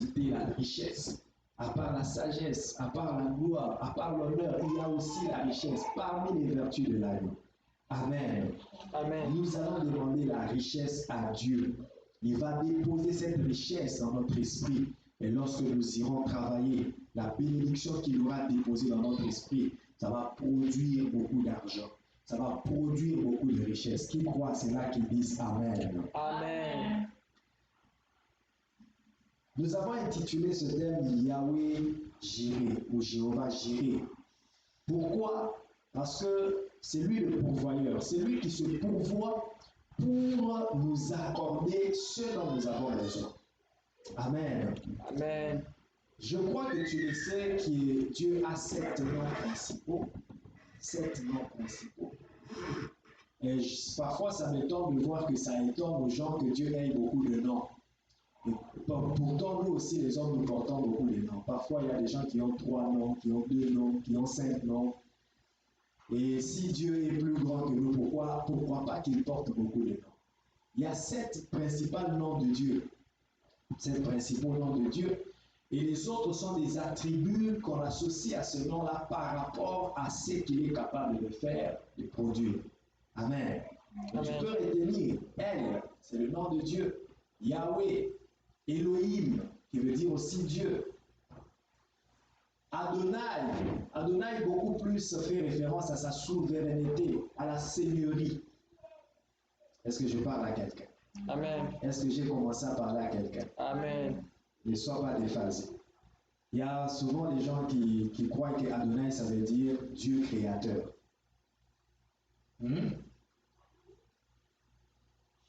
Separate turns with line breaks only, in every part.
la richesse, à part la sagesse, à part la gloire, à part l'honneur, il y a aussi la richesse parmi les vertus de l'agneau. Amen.
Amen.
Nous allons demander la richesse à Dieu. Il va déposer cette richesse dans notre esprit. Et lorsque nous irons travailler, la bénédiction qu'il aura déposée dans notre esprit, ça va produire beaucoup d'argent. Ça va produire beaucoup de richesse. Qui croit, c'est là qu'ils disent Amen.
Amen.
Nous avons intitulé ce thème Yahweh Jireh ou Jéhovah Jireh. Pourquoi? Parce que c'est lui le pourvoyeur, c'est lui qui se pourvoit pour nous accorder ce dont nous avons besoin. Amen.
Amen.
Je crois que tu le sais que Dieu a 7 noms principaux. 7 noms principaux. Et parfois, ça m'étonne de voir que ça étonne aux gens que Dieu ait beaucoup de noms. Et pourtant, nous aussi, les hommes, nous portons beaucoup de noms. Parfois, il y a des gens qui ont 3 noms, qui ont 2 noms, qui ont 5 noms. Et si Dieu est plus grand que nous, pourquoi pas qu'il porte beaucoup de noms? Il y a 7 principaux noms de Dieu. 7 principaux noms de Dieu. Et les autres sont des attributs qu'on associe à ce nom-là par rapport à ce qu'il est capable de faire, de produire. Amen.
Amen.
Tu peux retenir, El, c'est le nom de Dieu. Yahweh, Elohim, qui veut dire aussi Dieu. Adonai, Adonai beaucoup plus fait référence à sa souveraineté, à la seigneurie. Est-ce que je parle à quelqu'un?
Amen.
Est-ce que j'ai commencé à parler à quelqu'un?
Amen.
Ne sois pas déphasé. Il y a souvent des gens qui croient que Adonai, ça veut dire Dieu créateur.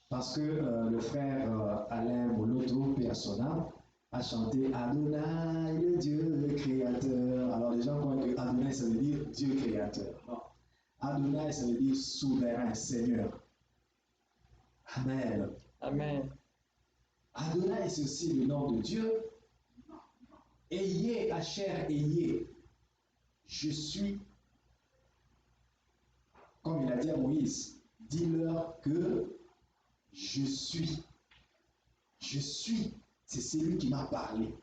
Parce que le frère Alain Moloto, paix à son âme, a chanté Adonai, le Dieu créateur. Alors les gens croient que Adonai, ça veut dire Dieu créateur. Non. Adonai, ça veut dire souverain, Seigneur. Amen.
Amen.
Adonai, c'est aussi le nom de Dieu. Ayez, Asher, ayez. Je suis, comme il a dit à Moïse, dis-leur que je suis. Je suis, c'est celui qui m'a parlé.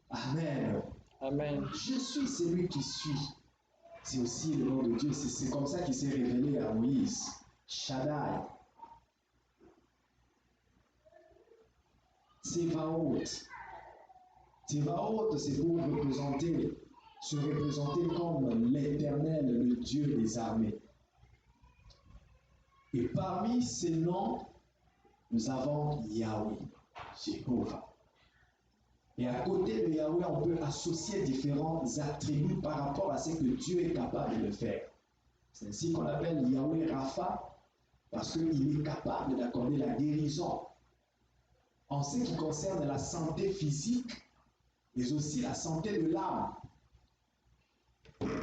Amen.
Amen.
Je suis celui qui suis. C'est aussi le nom de Dieu. C'est comme ça qu'il s'est révélé à Moïse. Shaddai. Tsevaot. Tsevaot, c'est pour se représenter comme l'Éternel, le Dieu des armées. Et parmi ces noms, nous avons Yahweh, Jéhovah. Et à côté de Yahweh, on peut associer différents attributs par rapport à ce que Dieu est capable de faire. C'est ainsi qu'on appelle Yahweh Rapha, parce qu'il est capable d'accorder la guérison en ce qui concerne la santé physique, mais aussi la santé de l'âme.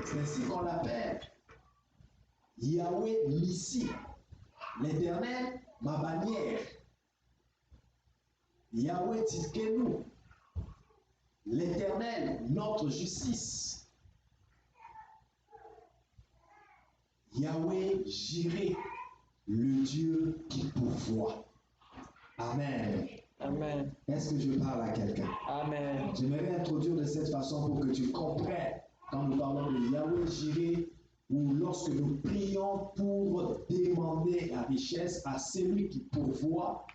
C'est ainsi qu'on l'appelle Yahweh Nissi, l'Éternel, ma bannière. Yahweh Tzidkenu, l'Éternel, notre justice. Yahweh Jireh, le Dieu qui pourvoit. Amen.
Amen.
Est-ce que je parle à quelqu'un?
Amen.
J'aimerais introduire de cette façon pour que tu comprennes quand nous parlons de Yahweh Jireh ou lorsque nous prions pour demander la richesse à celui qui pourvoit,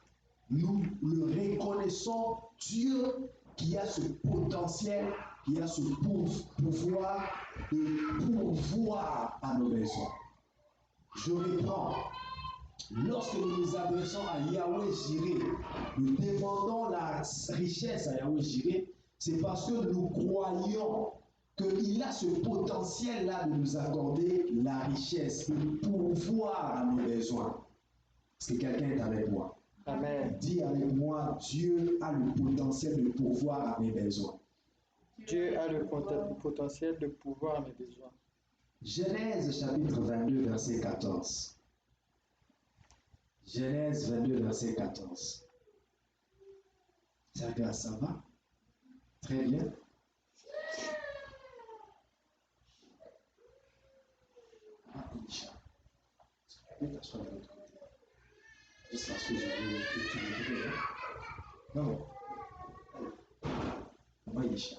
nous le reconnaissons Dieu qui a ce potentiel, qui a ce pouvoir de pourvoir à nos besoins. Je reprends. Lorsque nous nous adressons à Yahweh Jireh, nous demandons la richesse à Yahweh Jireh, c'est parce que nous croyons qu'il a ce potentiel-là de nous accorder la richesse, de pourvoir à nos besoins. Est-ce que quelqu'un est avec moi?
Amen.
Dis avec moi, Dieu a le potentiel de pourvoir à mes besoins.
Dieu a le potentiel de pouvoir mes besoins.
Genèse chapitre 22, verset 14. Genèse 22, verset 14. Ça va? Très bien. Inch'Allah. Tu peux t'asseoir de l'autre côté. Juste parce que je veux que tu me dises. Non. Maïcha.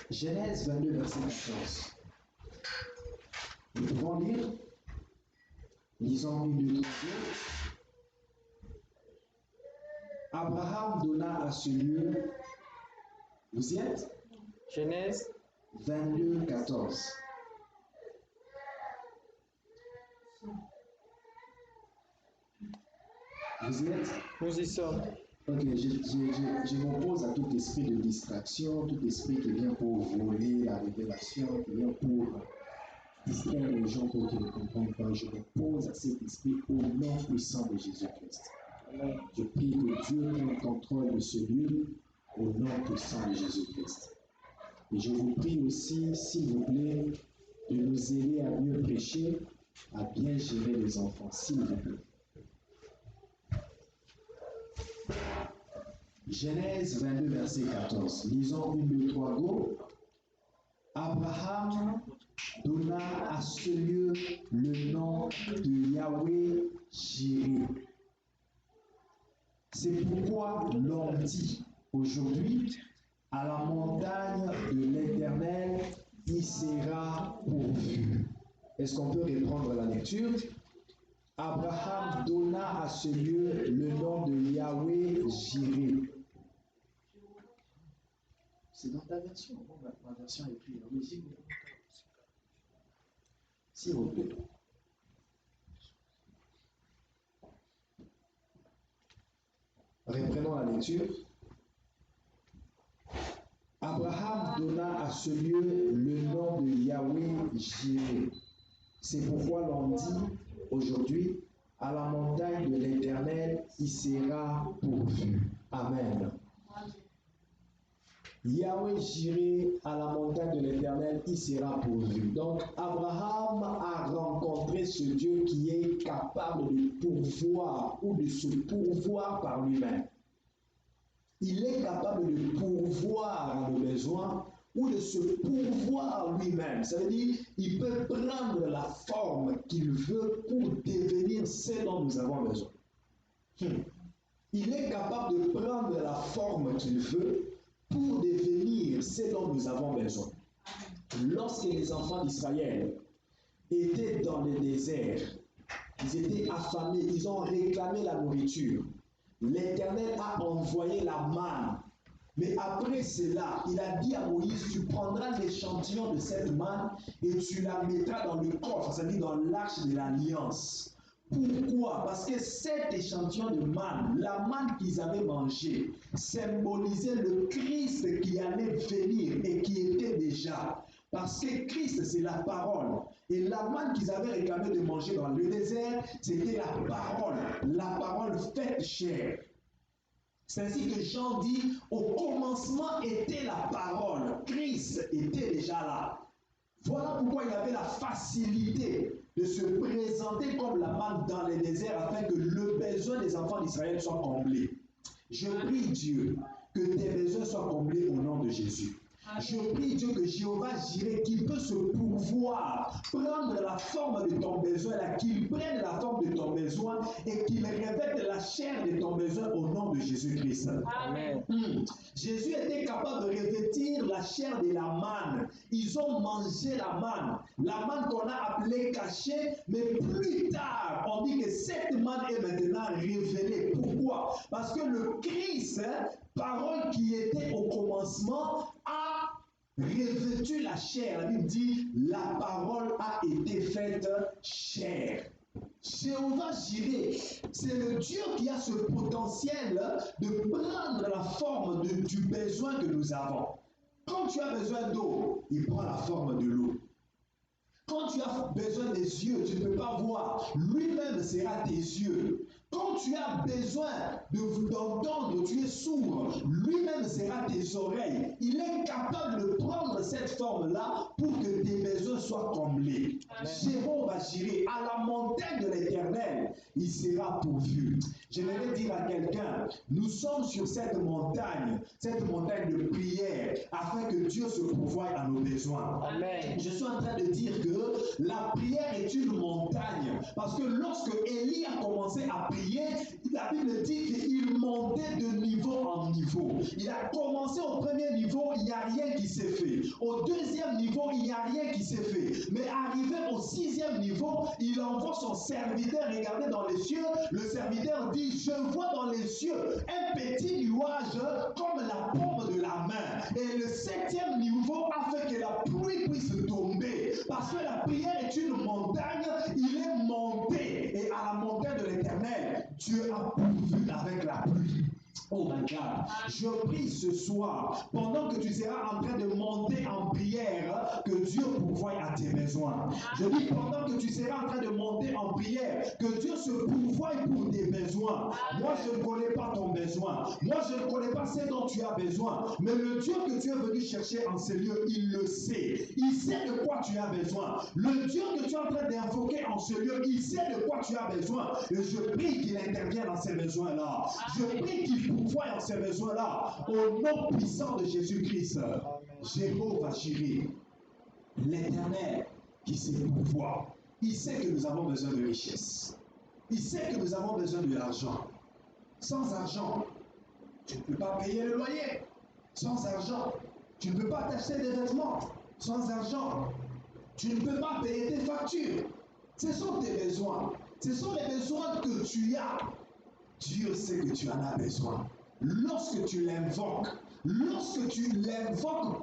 Genèse 22, verset 14. Nous pouvons lire. Lisons 1, 2, 3. Abraham donna à ce lieu. Vous y êtes?
Genèse
22, 14. Vous y êtes?
Nous y sommes.
Ok, je m'oppose à tout esprit de distraction, tout esprit qui vient pour voler la révélation, qui vient pour distraire les gens pour qu'ils ne comprennent pas. Je m'oppose à cet esprit au nom puissant de Jésus-Christ. Je prie que Dieu prenne contrôle de ce lieu au nom puissant de Jésus-Christ. Et je vous prie aussi, s'il vous plaît, de nous aider à mieux prêcher, à bien gérer les enfants, s'il vous plaît. Genèse 22, verset 14. Lisons 1, 2, 3, go. Abraham donna à ce lieu le nom de Yahweh Jireh. C'est pourquoi l'on dit aujourd'hui, à la montagne de l'Éternel, il sera pourvu. Est-ce qu'on peut reprendre la lecture? Abraham donna à ce lieu le nom de Yahweh Jireh. C'est dans ta version. Bon, ma version est écrite en Égypte. S'il vous plaît. Reprenons la lecture. Abraham donna à ce lieu le nom de Yahweh Jireh. C'est pourquoi l'on dit aujourd'hui, à la montagne de l'Éternel, il sera pourvu. Amen. Yahweh Jireh, à la montagne de l'Éternel, il sera pourvu. Donc, Abraham a rencontré ce Dieu qui est capable de pourvoir ou de se pourvoir par lui-même. Il est capable de pourvoir à nos besoins ou de se pourvoir lui-même. Ça veut dire qu'il peut prendre la forme qu'il veut pour devenir ce dont nous avons besoin. Il est capable de prendre la forme qu'il veut pour devenir ce dont nous avons besoin. Lorsque les enfants d'Israël étaient dans le désert, ils étaient affamés, ils ont réclamé la nourriture. L'Éternel a envoyé la manne. Mais après cela, il a dit à Moïse, tu prendras l'échantillon de cette manne et tu la mettras dans le coffre, c'est-à-dire dans l'arche de l'alliance. Pourquoi? Parce que cet échantillon de manne, la manne qu'ils avaient mangée, symbolisait le Christ qui allait venir et qui était déjà. Parce que Christ, c'est la parole. Et la manne qu'ils avaient réclamé de manger dans le désert, c'était la parole faite chair. C'est ainsi que Jean dit, au commencement était la parole. Christ était déjà là. Voilà pourquoi il avait la facilité de se présenter comme la manne dans les déserts afin que le besoin des enfants d'Israël soit comblé. Je prie Dieu que tes besoins soient comblés au nom de Jésus. Je prie Dieu que Jéhovah Jireh, qui peut se pourvoir, prendre la forme de ton besoin, qu'il prenne la forme de ton besoin et qu'il revête la chair de ton besoin au nom de Jésus-Christ.
Amen.
Jésus était capable de revêtir la chair de la manne. Ils ont mangé la manne qu'on a appelée cachée, mais plus tard, on dit que cette manne est maintenant révélée. Pourquoi? Parce que le Christ, parole qui était au commencement, a revêtu la chair. La Bible dit, la parole a été faite chair. Jéhovah Jireh, c'est le Dieu qui a ce potentiel de prendre la forme du besoin que nous avons. Quand tu as besoin d'eau, il prend la forme de l'eau. Quand tu as besoin des yeux, tu ne peux pas voir. Lui-même sera tes yeux. Quand tu as besoin d'entendre, tu es sourd. Lui-même sera tes oreilles. Il est capable de prendre cette forme-là pour que tes besoins soient comblés. Jéhovah Jireh, à la montagne de l'Éternel, il sera pourvu. J'aimerais dire à quelqu'un, nous sommes sur cette montagne de prière, afin que Dieu se pourvoie à nos besoins.
Amen.
Je suis en train de dire que la prière est une montagne, parce que lorsque Élie a commencé à prier, la Bible dit qu'il montait de niveau en niveau. Il a commencé au premier niveau, il n'y a rien qui s'est fait. Au deuxième niveau, il n'y a rien qui s'est fait. Mais arrivé au sixième niveau, il envoie son serviteur regarder dans les cieux. Le serviteur dit, je vois dans les cieux un petit nuage comme la paume de la main. Et le septième niveau a fait que la pluie puisse tomber. Parce que la prière est une montagne, il est monté. Et à la montagne de l'Éternel, Dieu a pourvu avec la pluie. Oh my God, je prie ce soir, pendant que tu seras en train de monter en prière, que Dieu pourvoie à tes besoins. Je dis pendant que tu seras en train de monter en prière, que Dieu se pourvoie pour tes besoins. Moi, je ne connais pas ton besoin. Moi, je ne connais pas ce dont tu as besoin. Mais le Dieu que tu es venu chercher en ces lieux, il le sait. Il sait de quoi tu as besoin. Le Dieu que tu es en train d'invoquer en ce lieu, il sait de quoi tu as besoin. Et je prie qu'il intervienne dans ces besoins-là. Je prie qu'il pourvoie en ces besoins-là. Au nom puissant de Jésus-Christ. Jéhovah Jireh, l'Éternel qui se pourvoit. Il sait que nous avons besoin de richesse. Il sait que nous avons besoin de l'argent. Sans argent, tu ne peux pas payer le loyer. Sans argent, tu ne peux pas t'acheter des vêtements. Sans argent, tu ne peux pas payer tes factures. Ce sont tes besoins. Ce sont les besoins que tu as. Dieu sait que tu en as besoin. Lorsque tu l'invoques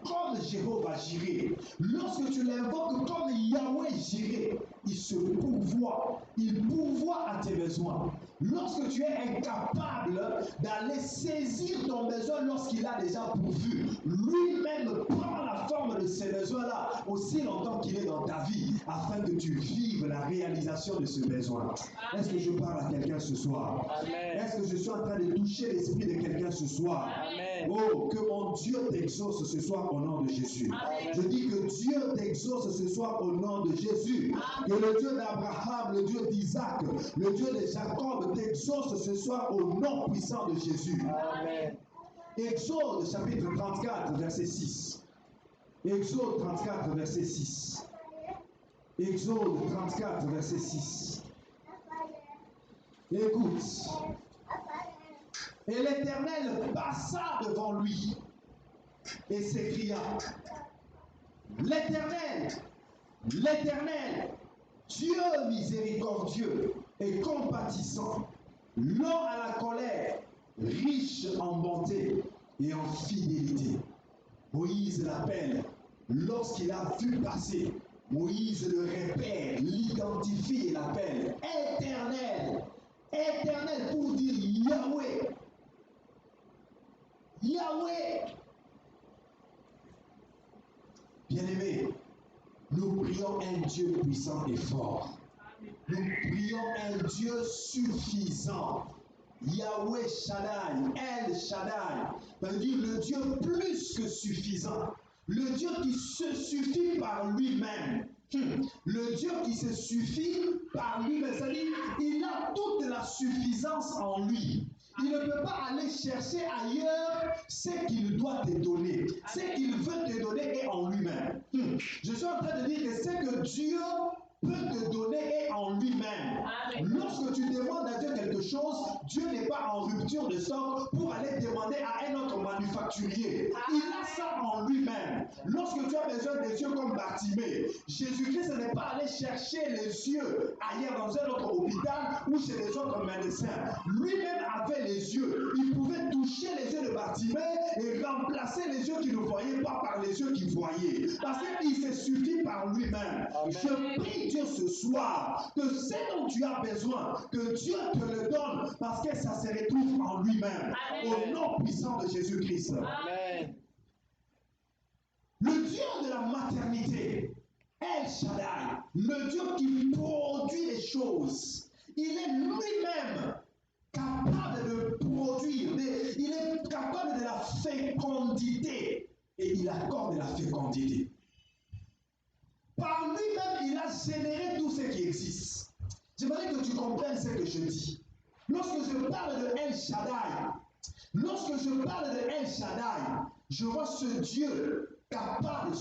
comme Jéhovah Jireh, lorsque tu l'invoques comme Yahweh Jireh, il se pourvoit, il pourvoit à tes besoins. Lorsque tu es incapable d'aller saisir ton besoin lorsqu'il a déjà pourvu, lui-même prend la forme de ces besoins-là aussi longtemps qu'il est dans ta vie, afin que tu vives la réalisation de ce besoin. Est-ce que je parle à quelqu'un ce soir?
Amen.
Est-ce que je suis en train de toucher l'esprit de quelqu'un ce soir?
Amen.
Oh, que mon Dieu t'exauce ce soir au nom de Jésus.
Amen.
Je dis que Dieu t'exauce ce soir au nom de Jésus. Que le Dieu d'Abraham, le Dieu d'Isaac, le Dieu de Jacob t'exauce ce soir au nom puissant de Jésus.
Amen.
Exode chapitre 34, verset 6. Exode 34, verset 6. Exode 34, verset 6. Écoute. Et l'Éternel passa devant lui et s'écria, l'Éternel, l'Éternel, Dieu miséricordieux et compatissant, lent à la colère, riche en bonté et en fidélité. Moïse l'appelle lorsqu'il a vu passer. Moïse le répète, l'identifie et l'appelle Éternel. Éternel pour dire Yahweh. Yahweh. Bien-aimés, nous prions un Dieu puissant et fort. Nous prions un Dieu suffisant. Yahweh Shaddai, El Shaddai, ça veut dire le Dieu plus que suffisant. Le Dieu qui se suffit par lui-même. Le Dieu qui se suffit par lui-même. C'est-à-dire, il a toute la suffisance en lui. Il ne peut pas aller chercher ailleurs ce qu'il doit te donner. Ce qu'il veut te donner est en lui-même. Je suis en train de dire que ce que Dieu peut te donner est en lui-même. Lorsque tu demandes à Dieu quelque chose, Dieu n'est pas en rupture de stock pour aller demander à un autre manufacturier. Il a ça en lui-même. Lorsque tu as besoin des yeux comme Bartimée, Jésus-Christ n'est pas allé chercher les yeux ailleurs dans un autre hôpital ou chez les autres médecins. Lui-même avait les yeux. Il pouvait toucher les yeux de Bartimée et remplacer les yeux qui ne voyaient pas par les yeux qui voyaient. Parce qu'il se suffit par lui-même. Je prie Dieu ce soir que ce dont tu as besoin, que Dieu te le donne parce que ça se retrouve en lui-même. Au nom puissant de Jésus-Christ.
Amen.
Le Dieu de la maternité, El Shaddai, le Dieu qui produit les choses, il est lui-même capable de produire, il est capable de la fécondité et il accorde la fécondité. Par lui-même, il a généré tout ce qui existe. J'aimerais que tu comprennes ce que je dis. Lorsque je parle de El Shaddai, je vois ce Dieu capable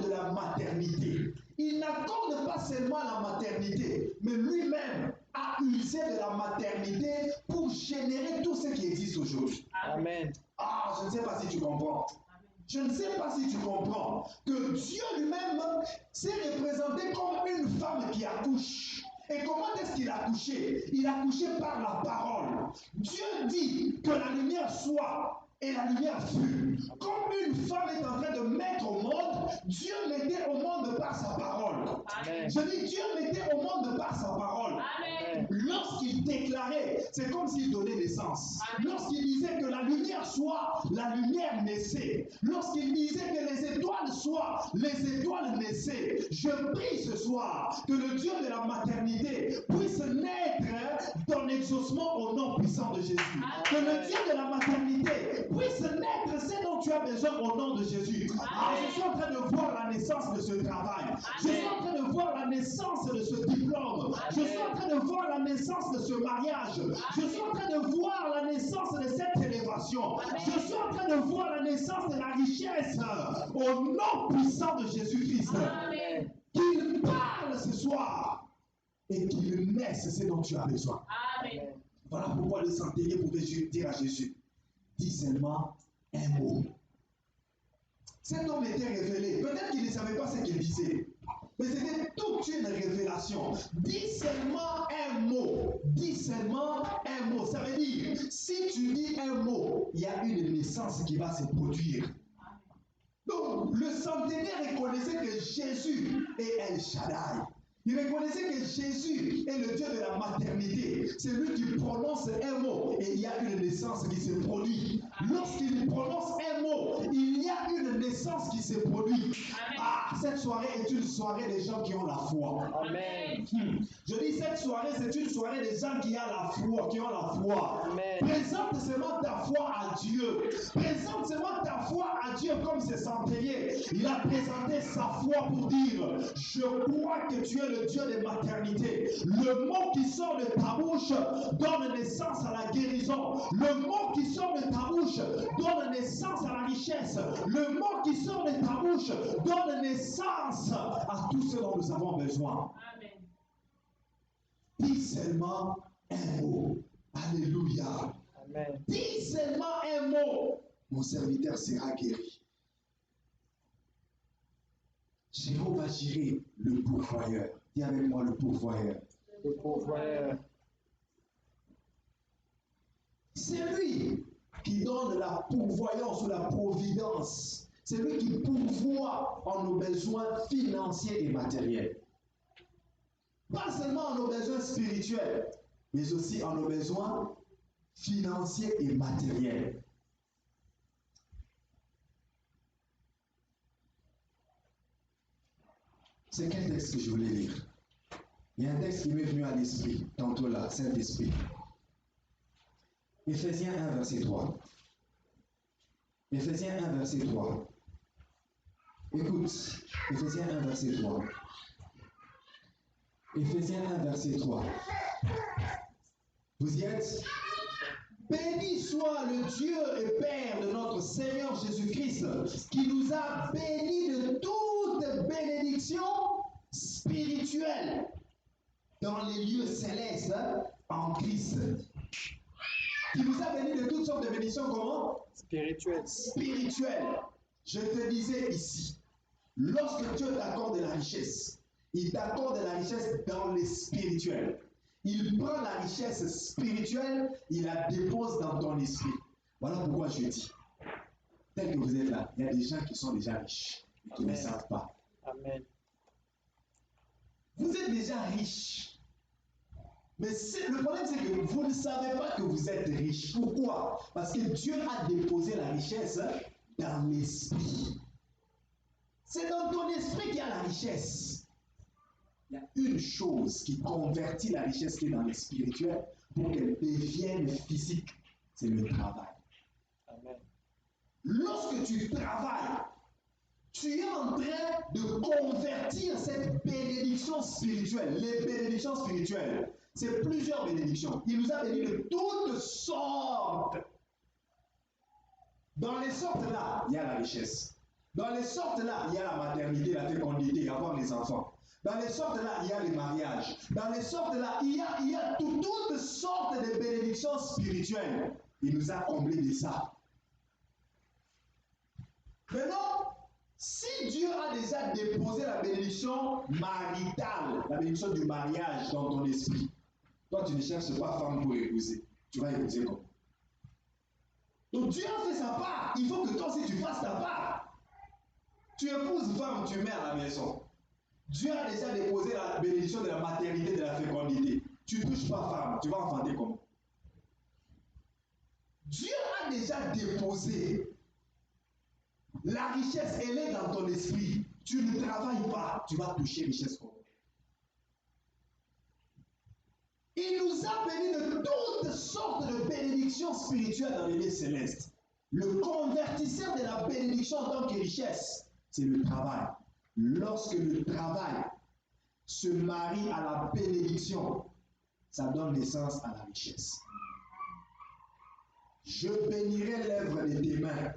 de la maternité. Il n'accorde pas seulement la maternité, mais lui-même a usé de la maternité pour générer tout ce qui existe aujourd'hui.
Amen.
Ah, je ne sais pas si tu comprends. Je ne sais pas si tu comprends que Dieu lui-même s'est représenté comme une femme qui accouche. Et comment est-ce qu'il a accouché? Il a accouché par la parole. Dieu dit que la lumière soit, et la lumière fut. Comme une femme est en train de mettre au monde, Dieu mettait au monde par sa parole.
Amen.
Je dis Dieu mettait au monde par sa parole.
Amen.
Lorsqu'il déclarait, c'est comme s'il donnait naissance. Lorsqu'il disait que la lumière soit, la lumière naissait. Lorsqu'il disait que les étoiles soient, les étoiles naissaient. Je prie ce soir que le Dieu de la maternité puisse naître dans l'exaucement au nom puissant de Jésus. Que le Dieu de la maternité puisse naître ce dont tu as besoin au nom de Jésus. Ah, je suis en train de voir la naissance de ce travail. Je suis en train de voir la naissance de ce diplôme. Je suis en train de voir la naissance de ce mariage. Je suis en train de voir la naissance de cette élévation. Je suis en train de voir la naissance de la richesse au nom puissant de Jésus-Christ. Qu'il parle ce soir et qu'il naisse ce dont tu as besoin.
Amen.
Voilà pourquoi le centenier pouvait dire à Jésus, dis seulement un mot. Cet homme était révélé. Peut-être qu'il ne savait pas ce qu'il disait. Mais c'était toute une révélation. Dis seulement un mot. Dis seulement un mot. Ça veut dire, si tu dis un mot, il y a une naissance qui va se produire. Donc, le centenaire reconnaissait que Jésus est El Shaddai. Il reconnaissait que Jésus est le Dieu de la maternité. C'est lui qui prononce un mot et il y a une naissance qui se produit. Lorsqu'il prononce un mot, il y a une naissance qui se produit. Ah, cette soirée est une soirée des gens qui ont la foi.
Amen.
Je dis cette soirée, c'est une soirée des gens qui ont la foi,
Amen.
Présente seulement ta foi à Dieu. Présente seulement ta foi à Dieu comme ce centenier. Il a présenté sa foi pour dire, je crois que tu es le Dieu de maternité. Le mot qui sort de ta bouche donne naissance à la guérison. Le mot qui sort de ta bouche donne naissance à la richesse. Le mot qui sort de ta bouche donne naissance à tout ce dont nous avons besoin.
Amen.
Dis seulement un mot. Alléluia.
Amen.
Dis seulement un mot. Mon serviteur sera guéri. Jéhovah Jireh, le pourvoyeur. Dis avec moi le pourvoyeur.
Le pourvoyeur.
C'est lui qui donne la pourvoyance ou la providence. C'est lui qui pourvoit en nos besoins financiers et matériels. Pas seulement en nos besoins spirituels, mais aussi en nos besoins financiers et matériels. C'est quel texte que je voulais lire? Il y a un texte qui m'est venu à l'esprit, tantôt là, Saint-Esprit. Éphésiens 1, verset 3. Éphésiens 1, verset 3. Écoute, Éphésiens 1, verset 3. Éphésiens 1, verset 3. Vous y êtes? Béni soit le Dieu et Père de notre Seigneur Jésus-Christ, qui nous a bénis de toute bénédiction spirituelle dans les lieux célestes en Christ. Qui nous a bénis de toutes sortes de bénédictions, comment?
Spirituel.
Spirituelles. Je te disais ici, lorsque Dieu t'accorde la richesse, il t'accorde la richesse dans les spirituels. Il prend la richesse spirituelle, il la dépose dans ton esprit. Voilà pourquoi je dis, tel que vous êtes là, il y a des gens qui sont déjà riches, mais qui ne savent pas.
Amen.
Vous êtes déjà riche. Mais le problème, c'est que vous ne savez pas que vous êtes riche. Pourquoi? Parce que Dieu a déposé la richesse dans l'esprit. C'est dans ton esprit qu'il y a la richesse. Il y a une chose qui convertit la richesse qui est dans le spirituel pour qu'elle devienne physique, c'est le travail.
Amen.
Lorsque tu travailles, tu es en train de convertir cette bénédiction spirituelle. Les bénédictions spirituelles, c'est plusieurs bénédictions. Il nous a bénis de toutes sortes. Dans les sortes là, il y a la richesse. Dans les sortes là, il y a la maternité, la fécondité, avoir les enfants. Dans les sortes là, il y a les mariages. Dans les sortes là, il y a toutes sortes de bénédictions spirituelles. Il nous a comblés de ça. Maintenant, si Dieu a déjà déposé la bénédiction maritale, la bénédiction du mariage dans ton esprit, toi tu ne cherches pas femme pour épouser. Tu vas épouser comment? Donc Dieu a fait sa part. Il faut que toi aussi tu fasses ta part. Tu épouses femme, tu mets à la maison. Dieu a déjà déposé la bénédiction de la maternité, de la fécondité. Tu ne touches pas femme, tu vas enfanter comment? Dieu a déjà déposé. La richesse, elle est dans ton esprit. Tu ne travailles pas, tu vas toucher richesse comment? Il nous a bénis de toutes sortes de bénédictions spirituelles dans les lieux célestes. Le convertisseur de la bénédiction en tant que richesse, c'est le travail. Lorsque le travail se marie à la bénédiction, ça donne naissance à la richesse. Je bénirai l'œuvre de tes mains.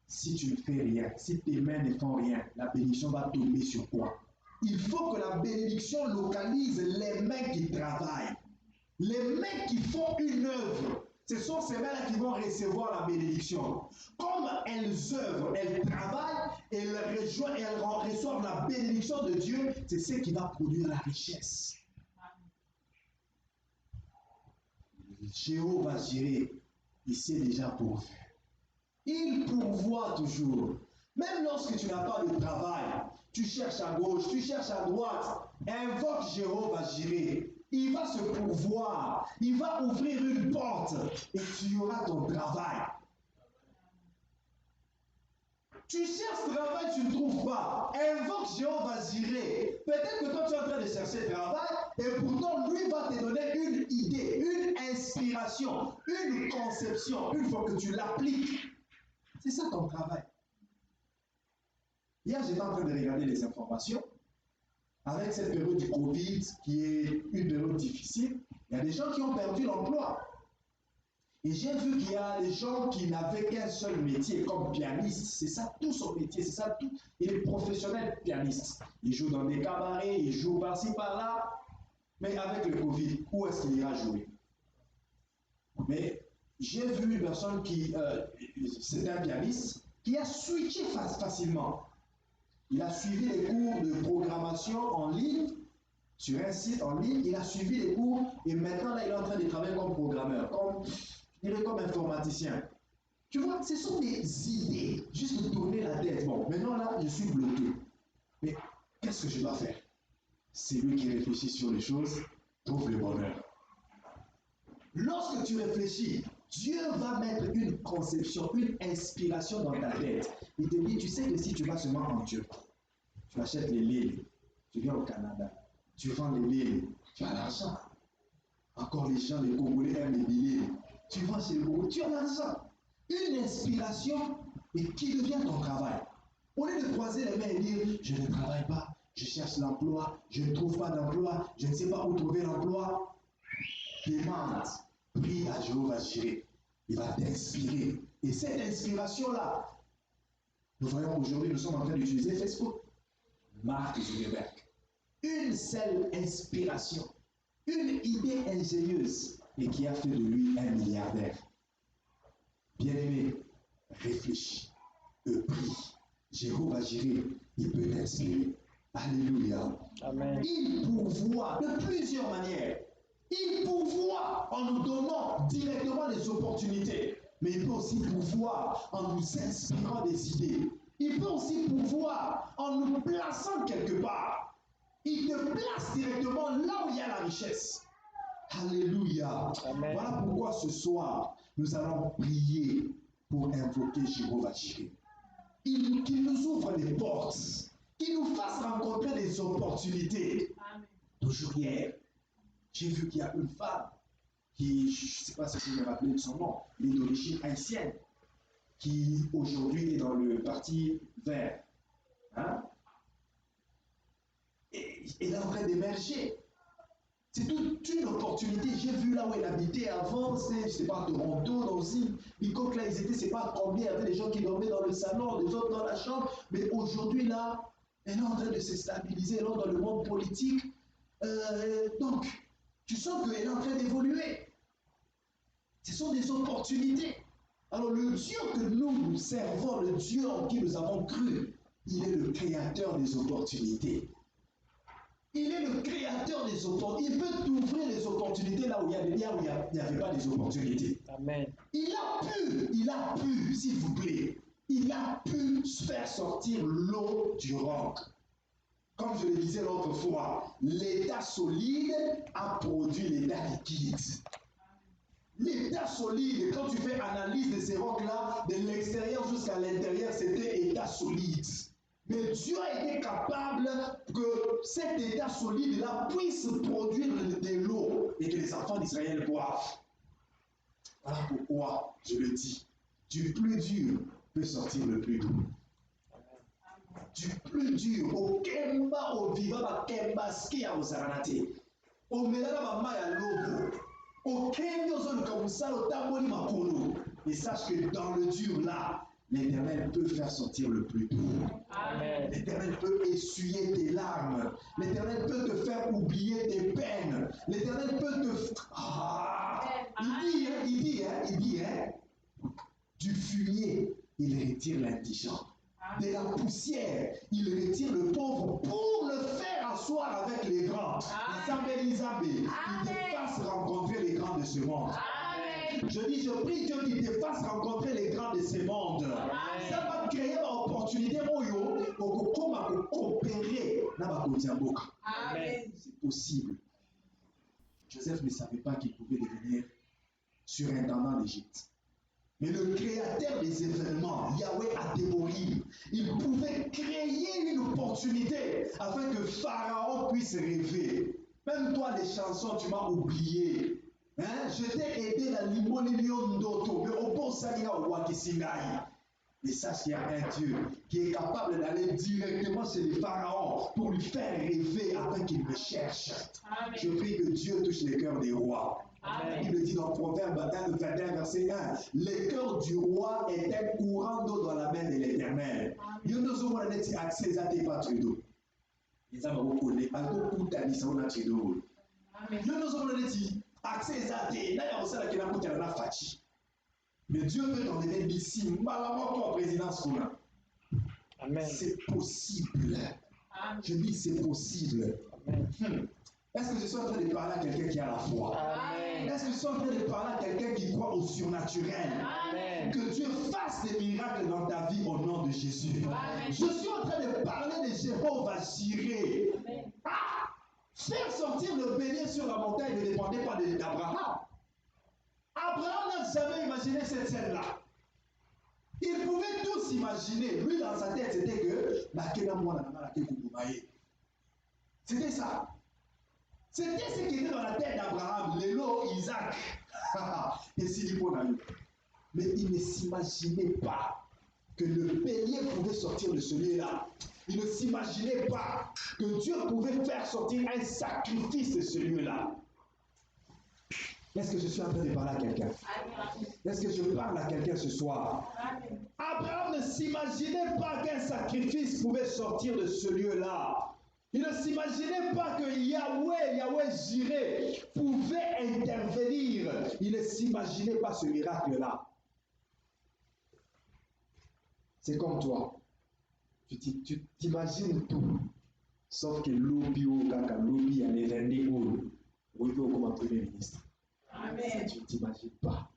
Si tu ne fais rien, si tes mains ne font rien, la bénédiction va tomber sur toi. Il faut que la bénédiction localise les mains qui travaillent. Les mains qui font une œuvre, ce sont ces mains-là qui vont recevoir la bénédiction. Comme elles œuvrent, elles travaillent, elles reçoivent la bénédiction de Dieu, c'est ce qui va produire la richesse. Jéhovah Jireh, il sait déjà pourvu. Il pourvoit toujours. Même lorsque tu n'as pas de travail, tu cherches à gauche, tu cherches à droite, invoque Jéhovah Jireh. Il va se pourvoir, il va ouvrir une porte et tu auras ton travail. Tu cherches travail, tu ne trouves pas. Invoque Jéhovah Jireh. Peut-être que toi tu es en train de chercher travail et pourtant lui va te donner une idée, une inspiration, une conception, une fois que tu l'appliques. C'est ça ton travail. Hier, j'étais en train de regarder les informations. Avec cette période du Covid, qui est une période difficile, il y a des gens qui ont perdu l'emploi. Et j'ai vu qu'il y a des gens qui n'avaient qu'un seul métier, comme pianiste. C'est ça tout son métier, c'est ça tout. Il est professionnel pianiste. Il joue dans des cabarets, il joue par-ci, par-là. Mais avec le Covid, où est-ce qu'il ira jouer? Mais j'ai vu une personne qui, c'est un pianiste, qui a switché facilement. Il a suivi les cours de programmation en ligne, sur un site en ligne, il a suivi les cours et maintenant là, il est en train de travailler comme programmeur, je dirais comme informaticien. Tu vois, ce sont des idées, juste de tourner la tête. Bon, maintenant là, je suis bloqué. Mais qu'est-ce que je dois faire? C'est lui qui réfléchit sur les choses, trouve le bonheur. Lorsque tu réfléchis, Dieu va mettre une conception, une inspiration dans ta tête. Il te dit, tu sais que si tu vas seulement en Turquie, tu achètes les lignes, tu viens au Canada, tu vends les lignes, tu as l'argent. Encore les gens, les Congolais aiment les billets. Tu vends chez les Congolais, tu as l'argent. Une inspiration et qui devient ton travail. Au lieu de croiser les mains et dire, je ne travaille pas, je cherche l'emploi, je ne trouve pas d'emploi, je ne sais pas où trouver l'emploi. Demande, prie à Jéhovah Jireh. Il va t'inspirer. Et cette inspiration-là, nous voyons aujourd'hui, nous sommes en train d'utiliser Facebook. Mark Zuckerberg. Une seule inspiration, une idée ingénieuse et qui a fait de lui un milliardaire. Bien-aimé, réfléchis, prie. Jéhovah Jireh, il peut t'inspirer. Alléluia.
Amen.
Il pourvoit de plusieurs manières. Il pourvoit en nous donnant directement les opportunités, mais il peut aussi pourvoir en nous inspirant des idées. Il peut aussi pourvoir en nous plaçant quelque part. Il te place directement là où il y a la richesse. Alléluia.
Amen.
Voilà pourquoi ce soir, nous allons prier pour invoquer Jéhovah Jireh. Qu'il nous ouvre les portes, qu'il nous fasse rencontrer des opportunités.
Amen.
Toujours hier, j'ai vu qu'il y a une femme qui, je ne sais pas si je me rappelle de son nom, elle est d'origine haïtienne, qui aujourd'hui est dans le parti vert. Hein? Et elle est en train d'émerger. C'est toute une opportunité. J'ai vu là où elle habitait avant, c'est pas Toronto, dans une bicoque là, ils étaient, c'est pas combien, il y avait des gens qui dormaient dans le salon, des autres dans la chambre. Mais aujourd'hui là, elle est en train de se stabiliser, elle est dans le monde politique. Donc, tu sens qu'elle est en train d'évoluer. Ce sont des opportunités. Alors le Dieu que nous servons, le Dieu en qui nous avons cru, il est le créateur des opportunités. Il est le créateur des opportunités. Il peut t'ouvrir les opportunités là où il n'y avait pas des opportunités.
Amen.
Il a pu, s'il vous plaît, il a pu faire sortir l'eau du roc. Comme je le disais l'autre fois, l'état solide a produit l'état liquide. L'état solide, quand tu fais analyse de ces rocs-là, de l'extérieur jusqu'à l'intérieur, c'était état solide. Mais Dieu a été capable que cet état solide-là puisse produire de l'eau et que les enfants d'Israël boivent. Voilà pourquoi je le dis. Du plus dur peut sortir le plus doux. Du plus dur, au kemba, au vivant, au kemba, ski à Osaranate. Au mélange, maman à l'eau. Au kemba, au kamusa, au tamoni, makolo. Et sache que dans le dur là, l'Éternel peut faire sortir le plus doux.
Amen.
L'Éternel peut essuyer tes larmes. L'Éternel peut te faire oublier tes peines. L'Éternel peut te... Il dit, du fumier, il retire l'indigent. De la poussière, il retire le pauvre pour le faire asseoir avec les grands. Isabelle, il te fasse rencontrer les grands de ce monde. Je dis, je prie Dieu qu'il te fasse rencontrer les grands de ce monde. Ça va créer une opportunité pour coopérer dans la boca. C'est possible. Joseph ne savait pas qu'il pouvait devenir surintendant d'Égypte. Mais le créateur des événements, Yahweh a démoli. Il pouvait créer une opportunité afin que Pharaon puisse rêver. Même toi, les chansons, tu m'as oublié. Je t'ai aidé dans l'immobilion d'auto, mais au bon salia au Wakisingaï. Mais sache qu'il y a un Dieu qui est capable d'aller directement chez les pharaons pour lui faire rêver afin qu'il me cherche. Amen. Je prie que Dieu touche les cœurs des rois. Amen. Il le dit dans Proverbe 21, verset 1. Le cœur du roi est un courant d'eau dans la main de l'Éternel. Dieu nous ouvre un accès à tes patrudos. Les hommes beaucoup de beaucoup d'anissons naturels. Dieu nous ouvre un accès à tes. Là, il y a aussi la qui a la fachi. Mais Dieu veut t'en donner d'ici, malamment en présidence qu'on a.
Amen.
C'est possible. Amen. Je dis c'est possible. Amen. Est-ce que je suis en train de parler à quelqu'un qui a la foi? Amen. Est-ce que je suis en train de parler à quelqu'un qui croit au surnaturel? Amen. Que Dieu fasse des miracles dans ta vie au nom de Jésus. Amen. Je suis en train de parler de Jéhovah Jireh. Faire sortir le bélier sur la montagne ne dépendait pas d'Abraham. Abraham n'a jamais imaginé cette scène-là. Il pouvait tous imaginer. Lui, dans sa tête, c'était que c'était ça. C'était ce qui était dans la tête d'Abraham, Lélo, Isaac et Siliponaï. Mais il ne s'imaginait pas que le bélier pouvait sortir de ce lieu-là. Il ne s'imaginait pas que Dieu pouvait faire sortir un sacrifice de ce lieu-là. Est-ce que je suis en train de parler à quelqu'un? Est-ce que je parle à quelqu'un ce soir? Abraham ne s'imaginait pas qu'un sacrifice pouvait sortir de ce lieu-là. Il ne s'imaginait pas que Yahweh Jireh pouvait intervenir. Il ne s'imaginait pas ce miracle-là. C'est comme toi. Tu t'imagines tout. Sauf que l'obi a les rendez-vous. Oui, comme un premier ministre. Amen. Tu ne t'imagines pas.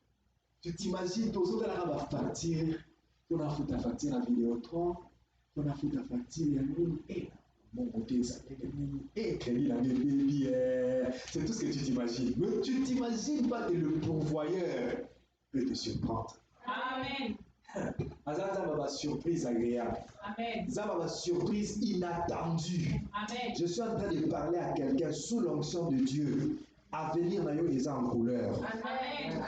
Tu t'imagines, tous autres là, on va facture. On a foutu la facture à Vidéotron. On a foutu la facture à nous. Et mon côté, ça fait que nous. Et crédit la baby. C'est tout ce que tu t'imagines. Mais tu ne t'imagines pas que le pourvoyeur peut te surprendre. Amen. Ça va ma surprise agréable. Amen. Ça va ma surprise inattendue. Amen. Je suis en train de parler à quelqu'un sous l'onction de Dieu. avenir na yo eza en couleur.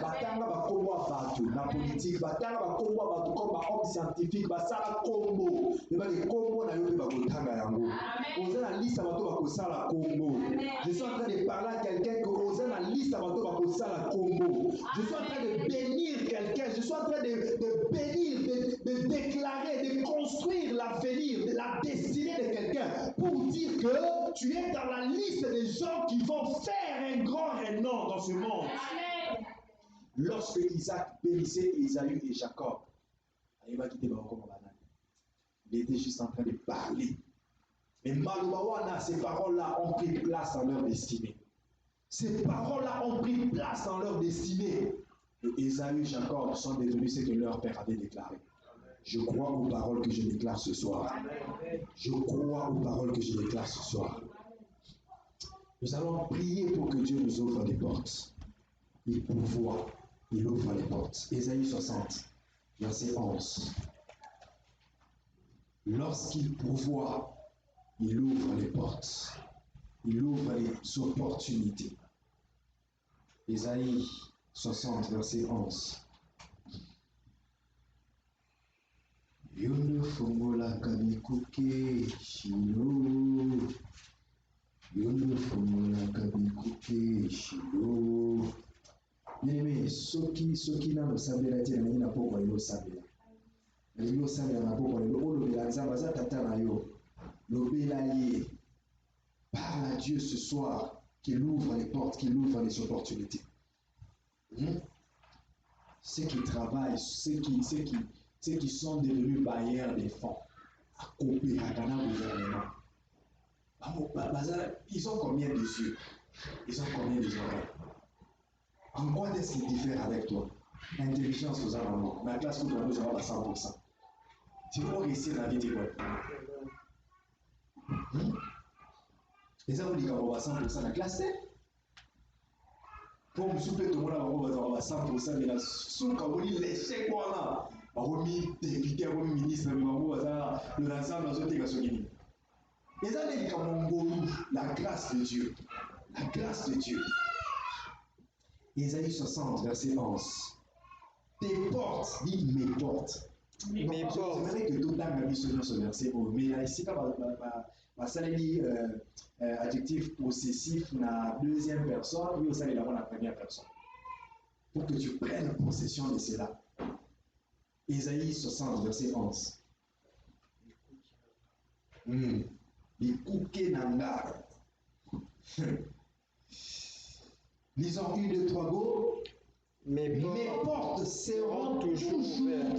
Batanga bakombo bato na politique, batanga bakombo bato comme homme scientifique, basala kombo, ebaki kombo na yo pe bakotanga yango. Oza na liste bato bakosala kombo. Je suis en train de parler à quelqu'un que oza na liste bato bakosala kombo. Je suis en train de bénir quelqu'un, je suis en train de bénir, de déclarer, de construire l'avenir, de la destinée de quelqu'un pour dire que tu es dans la liste des gens qui vont faire un grand renom dans ce monde. Amen. Lorsque Isaac bénissait Ésaü et Jacob, il était juste en train de parler. Mais Malouawana, ces paroles-là ont pris place dans leur destinée. Ces paroles-là ont pris place dans leur destinée. Et Ésaü et Jacob sont devenus ce que leur père avait déclaré. Je crois aux paroles que je déclare ce soir. Je crois aux paroles que je déclare ce soir. Nous allons prier pour que Dieu nous ouvre les portes. Il pourvoit, il ouvre les portes. Ésaïe 60, verset 11. Lorsqu'il pourvoit, il ouvre les portes. Il ouvre les opportunités. Ésaïe 60, verset 11. Yono fongola kabikuke shilo. Yono fongola kabikuke shilo. Bien-aimé, soki na losambela te na ina poko yo sambela. Na yo sambela na poko yo olobela nzamba za tata na yo. Lobela ye. Parle à Dieu ce soir qu'il ouvre les portes, qu'il ouvre les opportunités. Ceux qui travaillent, ceux qui sont devenus bailleurs des fonds, à couper à Ghana gouvernement. Ils ont combien de yeux? Ils ont combien de oreilles? En quoi est-ce qu'ils diffèrent avec toi? L'intelligence aux amours. La classe que nous avons à 100%. Tu peux réussir la vie de quoi? Les gens disent qu'on va à 100% la classe. Pour me souper tout le monde à 100%, mais la sous quand on dit l'échec là, on mis député, on mis ministre, le l'ensemble dans une éducation. Les gens disent qu'on la grâce de Dieu, la grâce de Dieu. Ésaïe 60, verset 11. Tes portes, dis mes portes. Mes portes. J'aimerais que tout le temps mis sur ce verset. Mais ici, quand ça dit adjectif possessif na deuxième personne, oui, ça est la première personne. Pour que tu prennes possession de cela. Ésaïe 60, verset 11. Likuke nanga. Lisons 1, 2, 3, go. Mes portes seront toujours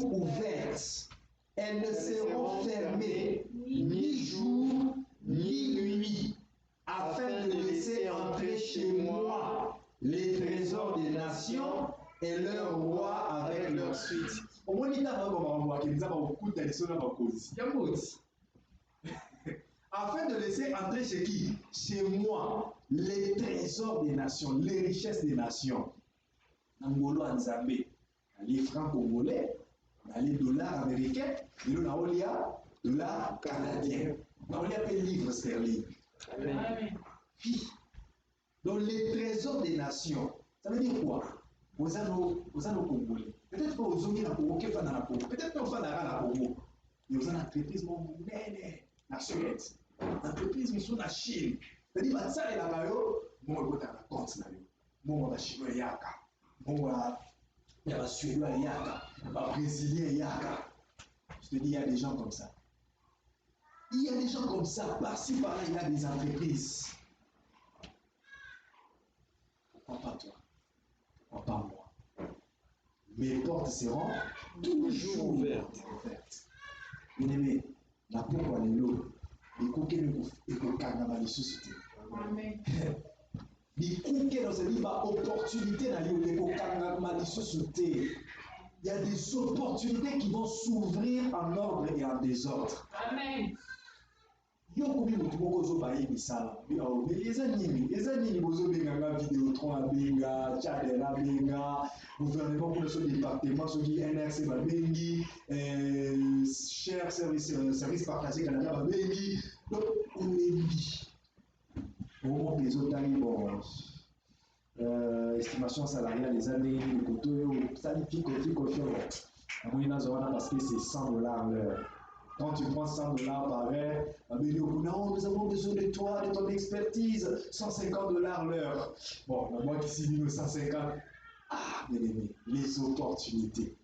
ouvertes. Elles ne seront fermées ni jour ni nuit, afin de laisser entrer chez moi les trésors des nations et leurs rois avec leur suite. Afin de laisser entrer chez qui? Chez moi les trésors des nations, les richesses des nations. Nangolo Nzambe, les francs congolais, les dollars américains, les dollars canadiens. On les appelle livres sterling. Amen. Donc les trésors des nations, ça veut dire quoi? Aux anneaux congolais. Peut-être qu'aux zones na Congo, qu'est-ce qu'on a na Congo? Peut-être qu'on a na Congo. Mais aux entreprises nationales, entreprises qui sont na Chine. C'est-à-dire que ça est la bayo, moi je vais na compte na yo. Moi je chinois yaka. Moi il y a Suédois yaka, Brésilien yaka. Je te dis il y a des gens comme ça. Il y a des gens comme ça, par-ci par-là, il y a des entreprises. Pourquoi pas toi? Pourquoi pas moi? Mes portes seront toujours ouvertes. Bien-aimé, la pauvre est l'eau. Les coquets et coquins dans les sociétés. Amen. Les coquets dans ce livre, opportunité dans les coquins dans les sociétés. Il y a des opportunités qui vont s'ouvrir en ordre et en désordre. Amen. Yo kobi mutu moko zo baye misala ezanini bozo benga Vidéotron benga Tchadela benga gouvernement pour ce département soki NRC ba bengi cher service partagé Canada ba bengi donc on est dit bon peso tali bon estimation salariale, les années, le coteau, ça dit pico, parce que c'est $100 l'heure. Quand tu prends $100 par heure, non, nous avons besoin de toi, de ton expertise, $150 l'heure. Bon, moi qui suis venu 150, ah, bien aimé, les opportunités.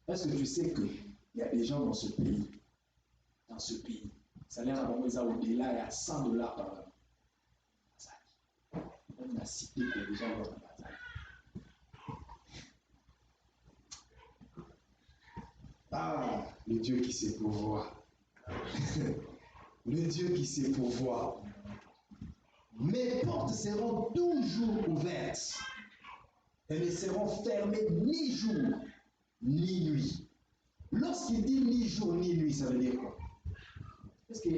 Est-ce que tu sais qu'il y a des gens dans ce pays, salaire à moment au-delà, il y a $100 par heure. On a cité que les gens dans la bataille. Ah, le Dieu qui sait pourvoir. Le Dieu qui sait pourvoir. Mes portes seront toujours ouvertes. Elles ne seront fermées ni jour, ni nuit. Lorsqu'il dit ni jour, ni nuit, ça veut dire quoi? Est-ce que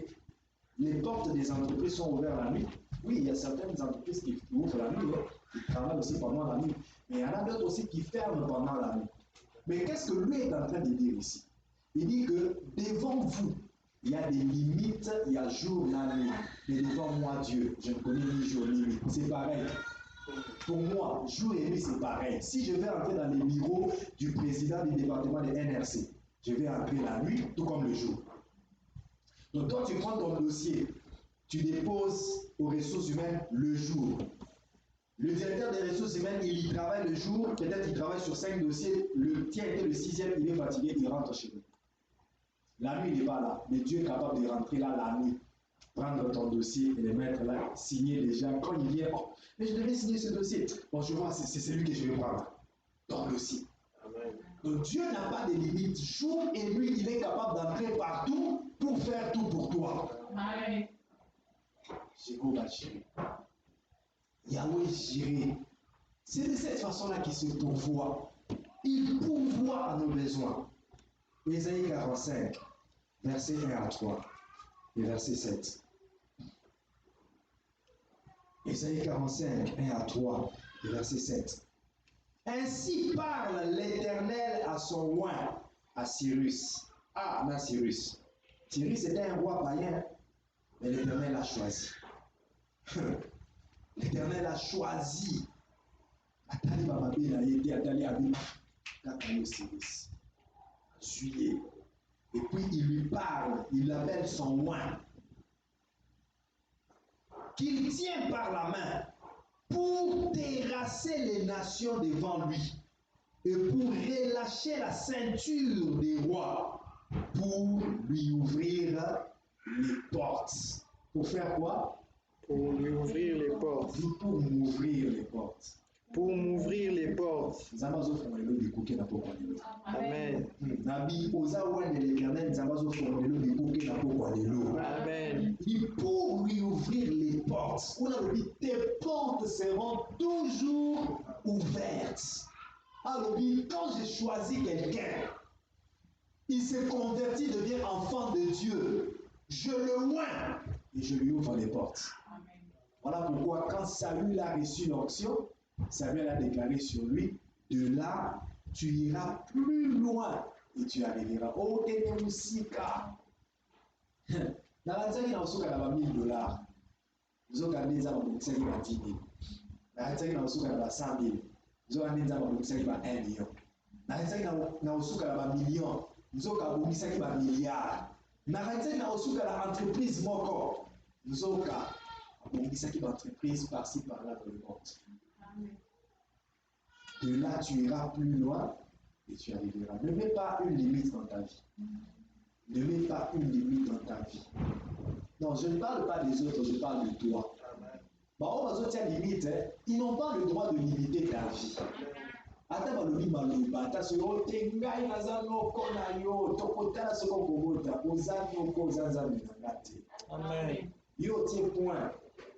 les portes des entreprises sont ouvertes la nuit? Oui, il y a certaines entreprises qui ouvrent la nuit, qui travaillent aussi pendant la nuit. Mais il y en a d'autres aussi qui ferment pendant la nuit. Mais qu'est-ce que lui est en train de dire ici? Il dit que devant vous, il y a des limites, il y a jour, la nuit. Mais devant moi, Dieu, je ne connais ni jour ni nuit. C'est pareil. Pour moi, jour et nuit, c'est pareil. Si je vais entrer dans les bureaux du président du département de NRC, je vais entrer la nuit, tout comme le jour. Donc, quand tu prends ton dossier, tu déposes aux ressources humaines le jour. Le directeur des ressources humaines, il y travaille le jour, peut-être il travaille sur 5 dossiers, le tien était le 6e, il est fatigué, il rentre chez lui. La nuit, il n'est pas là, mais Dieu est capable de rentrer là la nuit, prendre ton dossier et le mettre là, signer déjà. Quand il vient, oh, mais je devais signer ce dossier. Bon, je vois, c'est celui que je vais prendre. Ton dossier. Amen. Donc Dieu n'a pas de limite. Jour et nuit, il est capable d'entrer partout pour faire tout pour toi. Amen. Jéhovah Jireh. Yahweh Jireh. C'est de cette façon-là qu'il se pourvoit. Il pourvoit à nos besoins. Ésaïe 45, versets 1 à 3 et verset 7. Ésaïe 45, 1 à 3 et verset 7. Ainsi parle l'Éternel à son roi, à Cyrus. Ah, non, Cyrus. Cyrus était un roi païen, mais l'Éternel a choisi. L'Éternel a choisi. Atali Bababé, il a été Atali Abima, Katayo Cyrus. Juillet. Et puis il lui parle, il l'appelle son roi. Qu'il tient par la main pour terrasser les nations devant lui et pour relâcher la ceinture des rois, pour lui ouvrir les portes. Pour faire quoi?
Pour lui ouvrir les portes.
Pour m'ouvrir les portes.
Pour m'ouvrir les portes.
Amen. Nabi oza de l'Éternel, Amen. Pour lui ouvrir les portes. On a dit tes portes seront toujours ouvertes. Alors quand j'ai choisi quelqu'un, il se convertit, devient enfant de Dieu. Je le oins et je lui ouvre les portes. Amen. Voilà pourquoi quand Saül a reçu l'onction, Samuel a déclaré sur lui, de là, tu iras plus loin et tu arriveras. Oh, Tenemusika! Dans la tête, il y a $1000. Nous avons gagné 10 000. Dans la tête, il y a 100 000. Nous avons gagné 1 million. Dans la tête, il y a $1 million. Nous avons gagné 1 milliard. Dans la tête, il y a entreprise Moko. Nous avons gagné une entreprise par-ci par-là dans le monde. De là, tu iras plus loin et tu arriveras. Ne mets pas une limite dans ta vie. Ne mets pas une limite dans ta vie. Non, je ne parle pas des autres, je parle de toi. Bah, on va dire limite, ils n'ont pas le droit de limiter ta vie. Attends, le bimba, t'as ce haut, t'es gaï, nazano, konayo, tokota, ce qu'on comota, ozano, kozanzami, nangate. Amen. Yo, tiens, point.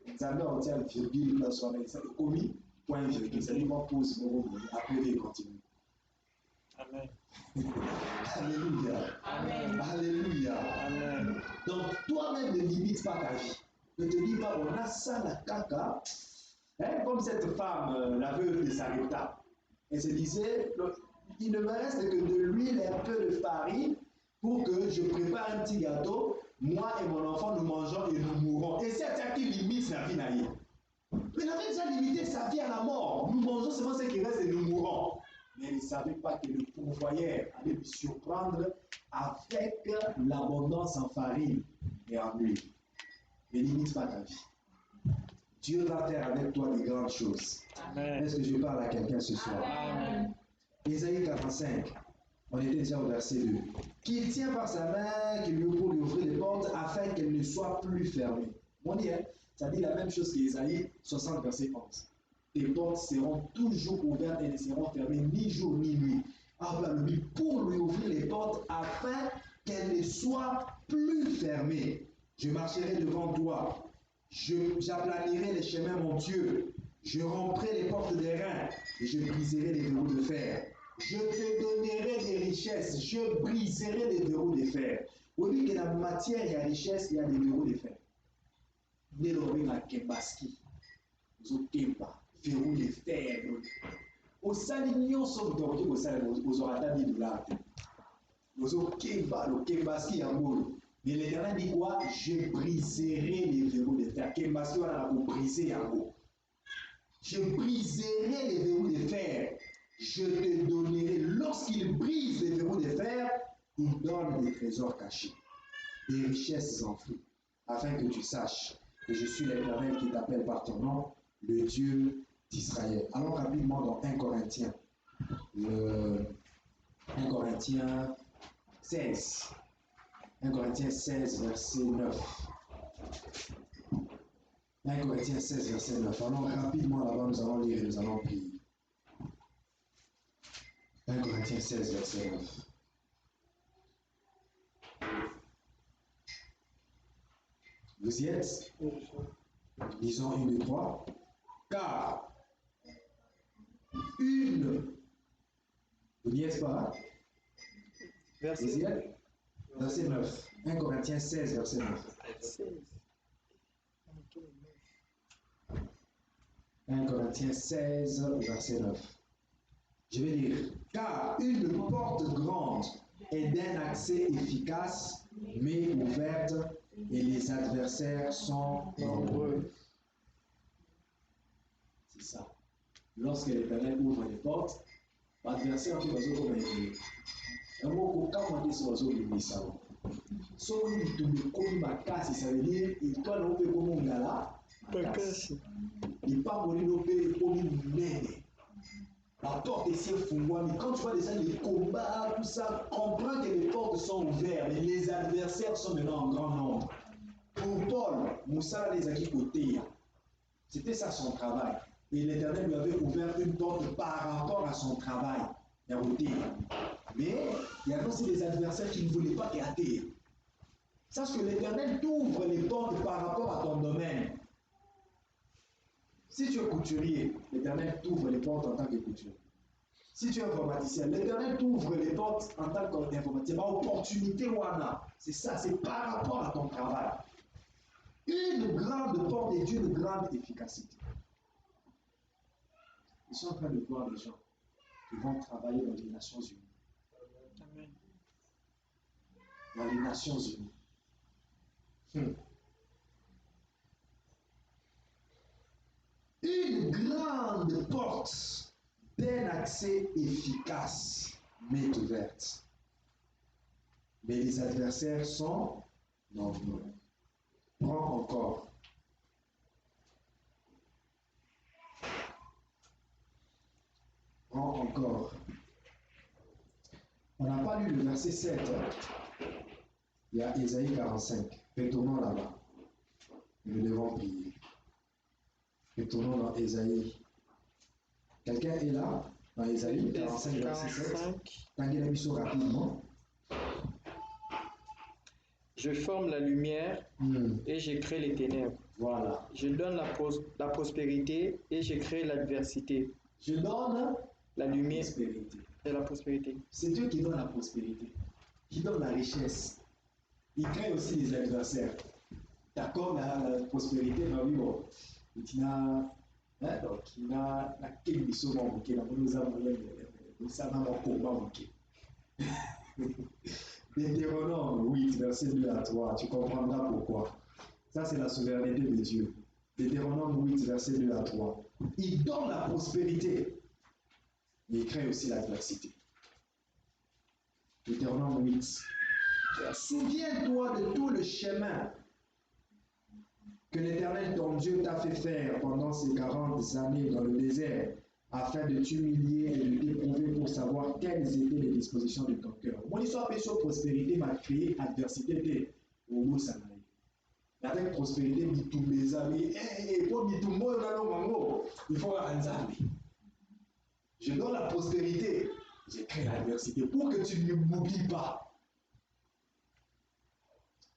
Nzambe on tient virgule dans son ça est commis point virgule, ça lui pose après il continue. Amen. Alléluia. Amen. Alléluia. Amen. Donc toi-même ne limites pas ta vie. Ne te dis pas on a ça la caca. Hein, comme cette femme, la veuve de Sarepta. Elle se disait il ne me reste que de l'huile et un peu de farine pour que je prépare un petit gâteau. Moi et mon enfant, nous mangeons et nous mourrons. Et c'est ça qui limite la vie naïe. Mais il avait déjà limité sa vie à la mort. Nous mangeons seulement ce qui reste et nous mourons. Mais il ne savait pas que le pourvoyeur allait lui surprendre avec l'abondance en farine et en huile. Ne limite pas ta vie. Dieu va faire avec toi de grandes choses. Est-ce que je parle à quelqu'un ce soir?
Amen.
Ésaïe 45, on était déjà au verset 2. Qu'il tient par sa main, qu'il lui pour lui ouvrir les portes afin qu'elles ne soient plus fermées. On dit, ça dit la même chose qu'Ésaïe 60, verset 11. Tes portes seront toujours ouvertes et ne seront fermées ni jour ni nuit. Lui pour lui ouvrir les portes afin qu'elles ne soient plus fermées. Je marcherai devant toi. J'aplanirai les chemins, mon Dieu. Je romprai les portes des reins et je briserai les verrous de fer. Je te donnerai des richesses, je briserai les verrous de fer. Au lieu que la matière, il y a richesse, il y a des verrous de fer. Néloring à Kebaski, Zokemba, verrous de fer. Au salignon, sauf donc aux oratas dit de l'art. Zokemba, le Kebaski à Molo. Mais l'Éternel dit quoi? Je briserai les verrous de fer. Kebaski, on a pour briser à Molo. Je briserai les verrous de fer. Je te donnerai, lorsqu'il brise les verrous de fer, il donne des trésors cachés, des richesses enfouies, afin que tu saches que je suis l'Éternel qui t'appelle par ton nom, le Dieu d'Israël. Allons rapidement dans 1 Corinthiens, 1 Corinthiens 16. 1 Corinthiens 16, verset 9. 1 Corinthiens 16, verset 9. Allons rapidement là-bas, nous allons lire et nous allons prier. 1 Corinthiens 16, verset 9. Vous y êtes? Lisons 1, 2, 3. Car une. Vous n'y êtes pas? Vous y êtes? Verset 9. 1 Corinthiens 16, verset 9. 1 Corinthiens 16, verset 9. Je vais lire. Car une porte grande est d'un accès efficace, mais ouverte, et les adversaires sont nombreux. C'est ça. Lorsque l'Éternel ouvre les portes, l'adversaire qui va se convaincre. Un mot quand on dit ça, on ça. Sauf que tu me ma casse, ça veut dire, et toi, on peut comme on a là, ma casse. Il pas mourir, on peut comme une mène. La porte ici est fouillée, mais quand tu vois déjà les combats, tout ça, comprends que les portes sont ouvertes, mais les adversaires sont maintenant en grand nombre. Pour Paul, Moussa les a qui côté. C'était ça son travail. Et l'Éternel lui avait ouvert une porte par rapport à son travail. Mais il y a aussi des adversaires qui ne voulaient pas éclater. Sache que l'Éternel t'ouvre les portes par rapport à ton domaine. Si tu es couturier, l'Éternel t'ouvre les portes en tant que couturier. Si tu es informaticien, l'Éternel t'ouvre les portes en tant qu'informaticien. Opportunité wana, c'est ça, c'est par rapport à ton travail. Une grande porte et d'une grande efficacité. Ils sont en train de voir les gens qui vont travailler dans les Nations Unies.
Amen.
Dans les Nations Unies. Une grande porte d'un accès efficace m'est ouverte. Mais les adversaires sont nombreux. Prends encore. Prends encore. On n'a pas lu le verset 7. Il y a Ésaïe 45. Retournons là-bas. Nous devons prier. Retournons dans Ésaïe. Quelqu'un est là? Dans Ésaïe 45, verset 7. Tanguez la rapidement.
Je forme la lumière et je crée les ténèbres.
Voilà.
Je donne la prospérité et je crée l'adversité.
Je donne
la lumière
prospérité.
Et la prospérité. C'est
Dieu qui donne la prospérité, qui donne la richesse. Il crée aussi les adversaires. D'accord, la prospérité, mais oui, bon. Il y a la quête de sauveur, qui est la bonne moyenne, ça va mon combat, Deutéronome 8, verset 2 à 3, tu comprendras pourquoi. Ça, c'est la souveraineté de Dieu. Deutéronome 8, verset 2 à 3. Il donne la prospérité, mais il crée aussi l'adversité. Deutéronome 8. Souviens-toi de tout le chemin que l'Éternel, ton Dieu, t'a fait faire pendant ces 40 années dans le désert, afin de t'humilier et de t'éprouver pour savoir quelles étaient les dispositions de ton cœur. Mon histoire peut sur prospérité m'a créé adversité au mot Sanaï. Avec prospérité, il faut un zami. Je donne la prospérité, j'ai créé l'adversité pour que tu ne m'oublies pas.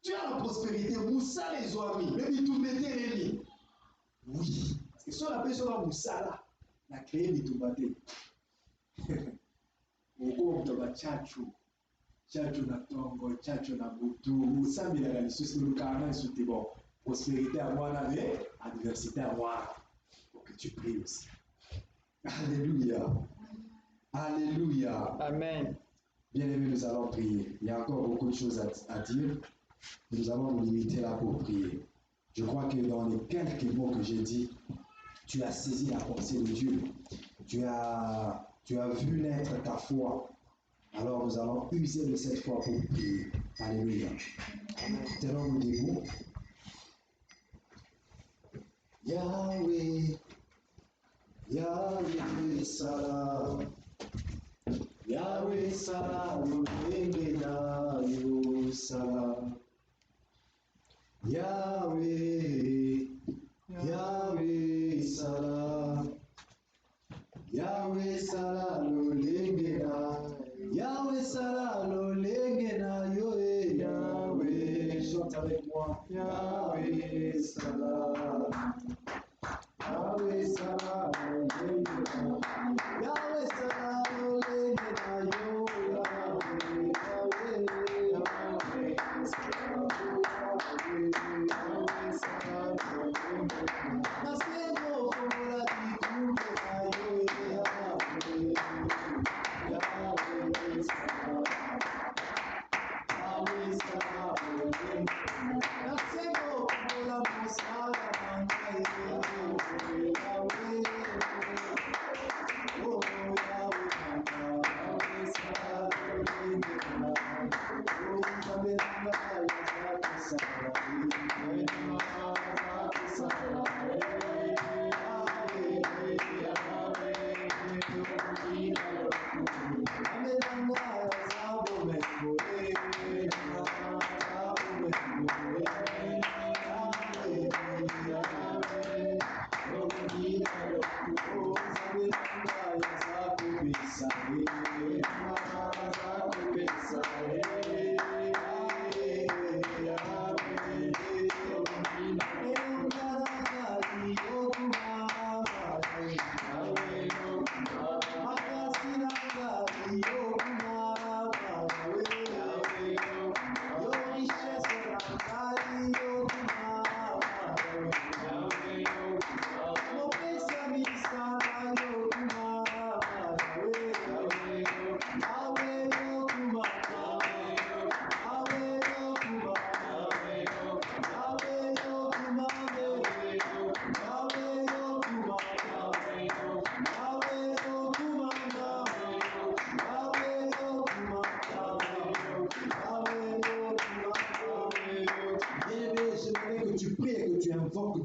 Tu as la prospérité, Moussa les amis, mais tu mettais les lits. Oui, parce que si on appelle ça Moussa là, on a créé Mitumbate. Au de Tchatchou, Tchatchou na Tongo, Tchatchou na Boutou, Moussa mais la lisusu le carnet sur tes bords. Prospérité à moi, mais adversité à moi. Pour que tu pries aussi. Alléluia. Alléluia.
Amen.
Bien-aimés, nous allons prier. Il y a encore beaucoup de choses à dire. Nous allons nous limiter là pour prier. Je crois que dans les quelques mots que j'ai dit, tu as saisi la pensée de Dieu. Tu as vu naître ta foi. Alors nous allons user de cette foi pour prier. Alléluia. Tenons-nous debout. Yahweh, Yahweh Salah, Yahweh Salah, Lulengena Yo Salah, Yahweh, Yahweh Salah, Yahweh Salah, Lulengena, Yahweh Salah, Lulengena Yo Yahweh, chante avec moi, Yahweh Salah. Yahweh Salah, Yahweh Salah, yo, Yahweh, Yahweh,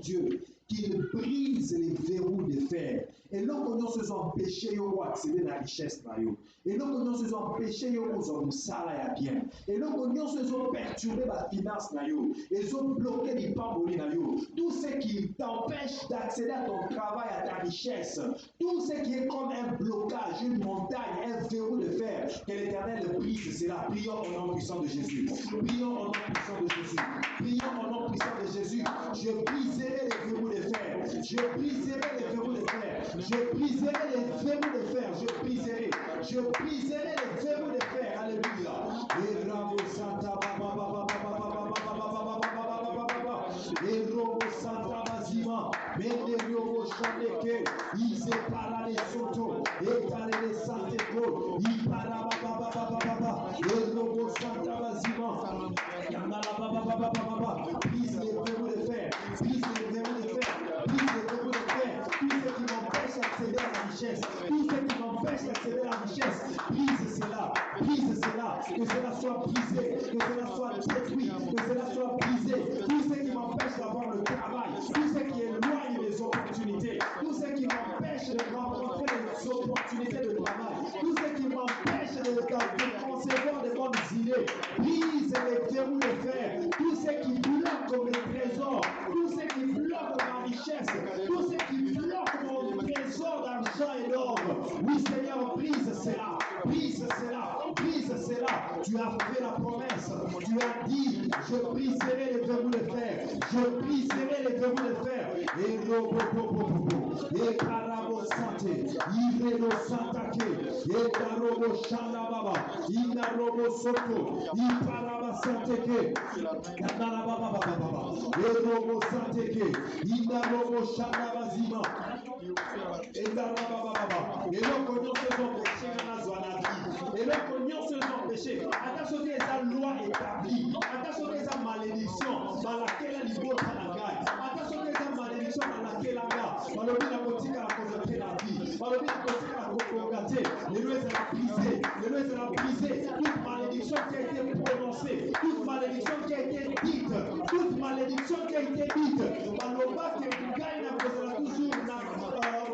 Dieu, qu'il brise les verrous de fer. Et là, nous se sont empêchés à accéder à la richesse. Et là, nous se sont empêchés à salaire bien. Et là, nous se sont perturbés la finance. Ils ont bloqué les pambolis. Tout ce qui t'empêche d'accéder à ton travail, à ta richesse, tout ce qui est comme un blocage, une montagne, un verrou de fer, que l'Éternel le brise. C'est la prière au nom puissant de Jésus. Prions au nom puissant de Jésus. Prions au nom puissant de Jésus. Je briserai les verrous de fer. Je briserai les verrous de fer. Je briserai les verrous de fer. Je briserai les verrous de fer. Alléluia. Et Ramo Santa et Robo Santa Bazima, Menderio Chandeke, Ise Parale Soto, et Talele Santeco, Ipara Baba, et Robo Santa Bazima, Yamala Baba, brise les verrous de fer, brise les verrous de fer. d'opportunités de travail, tout ce qui m'empêche de concevoir de bonnes idées, brise les verrous de fer, tout ce qui bloque mes trésors, tout ce qui bloque ma richesse, tout ce qui bloque mon trésor d'argent et d'or. Oui, Seigneur, brise cela, brise cela, brise cela. Tu as fait la promesse, tu as dit, je briserai les verrous de fer, je briserai les verrous de fer. Et et Karabo Santé, Ireno Santake, et Karobo Shandababa, Inarobo Soto, Iparaba Santeke, Kanarababa, et Robo Santeke, Inarobo Shandabazima, et Darababa, et l'ocognon se sont péchés dans la zone, et l'ocognon se sont péchés. Attention à sa loi établie, attention à sa malédiction dans laquelle elle libère la gagne, attention à sa malédiction dans laquelle elle a. Balobi na kotika la conserver la vie. Balobi na kotika la conserver. Les lois sont brisées. Les lois sont brisées. Toute malédiction qui a été prononcée, toute malédiction qui a été dite, toute malédiction qui a été dite. Baloba qui gagne la conserver toujours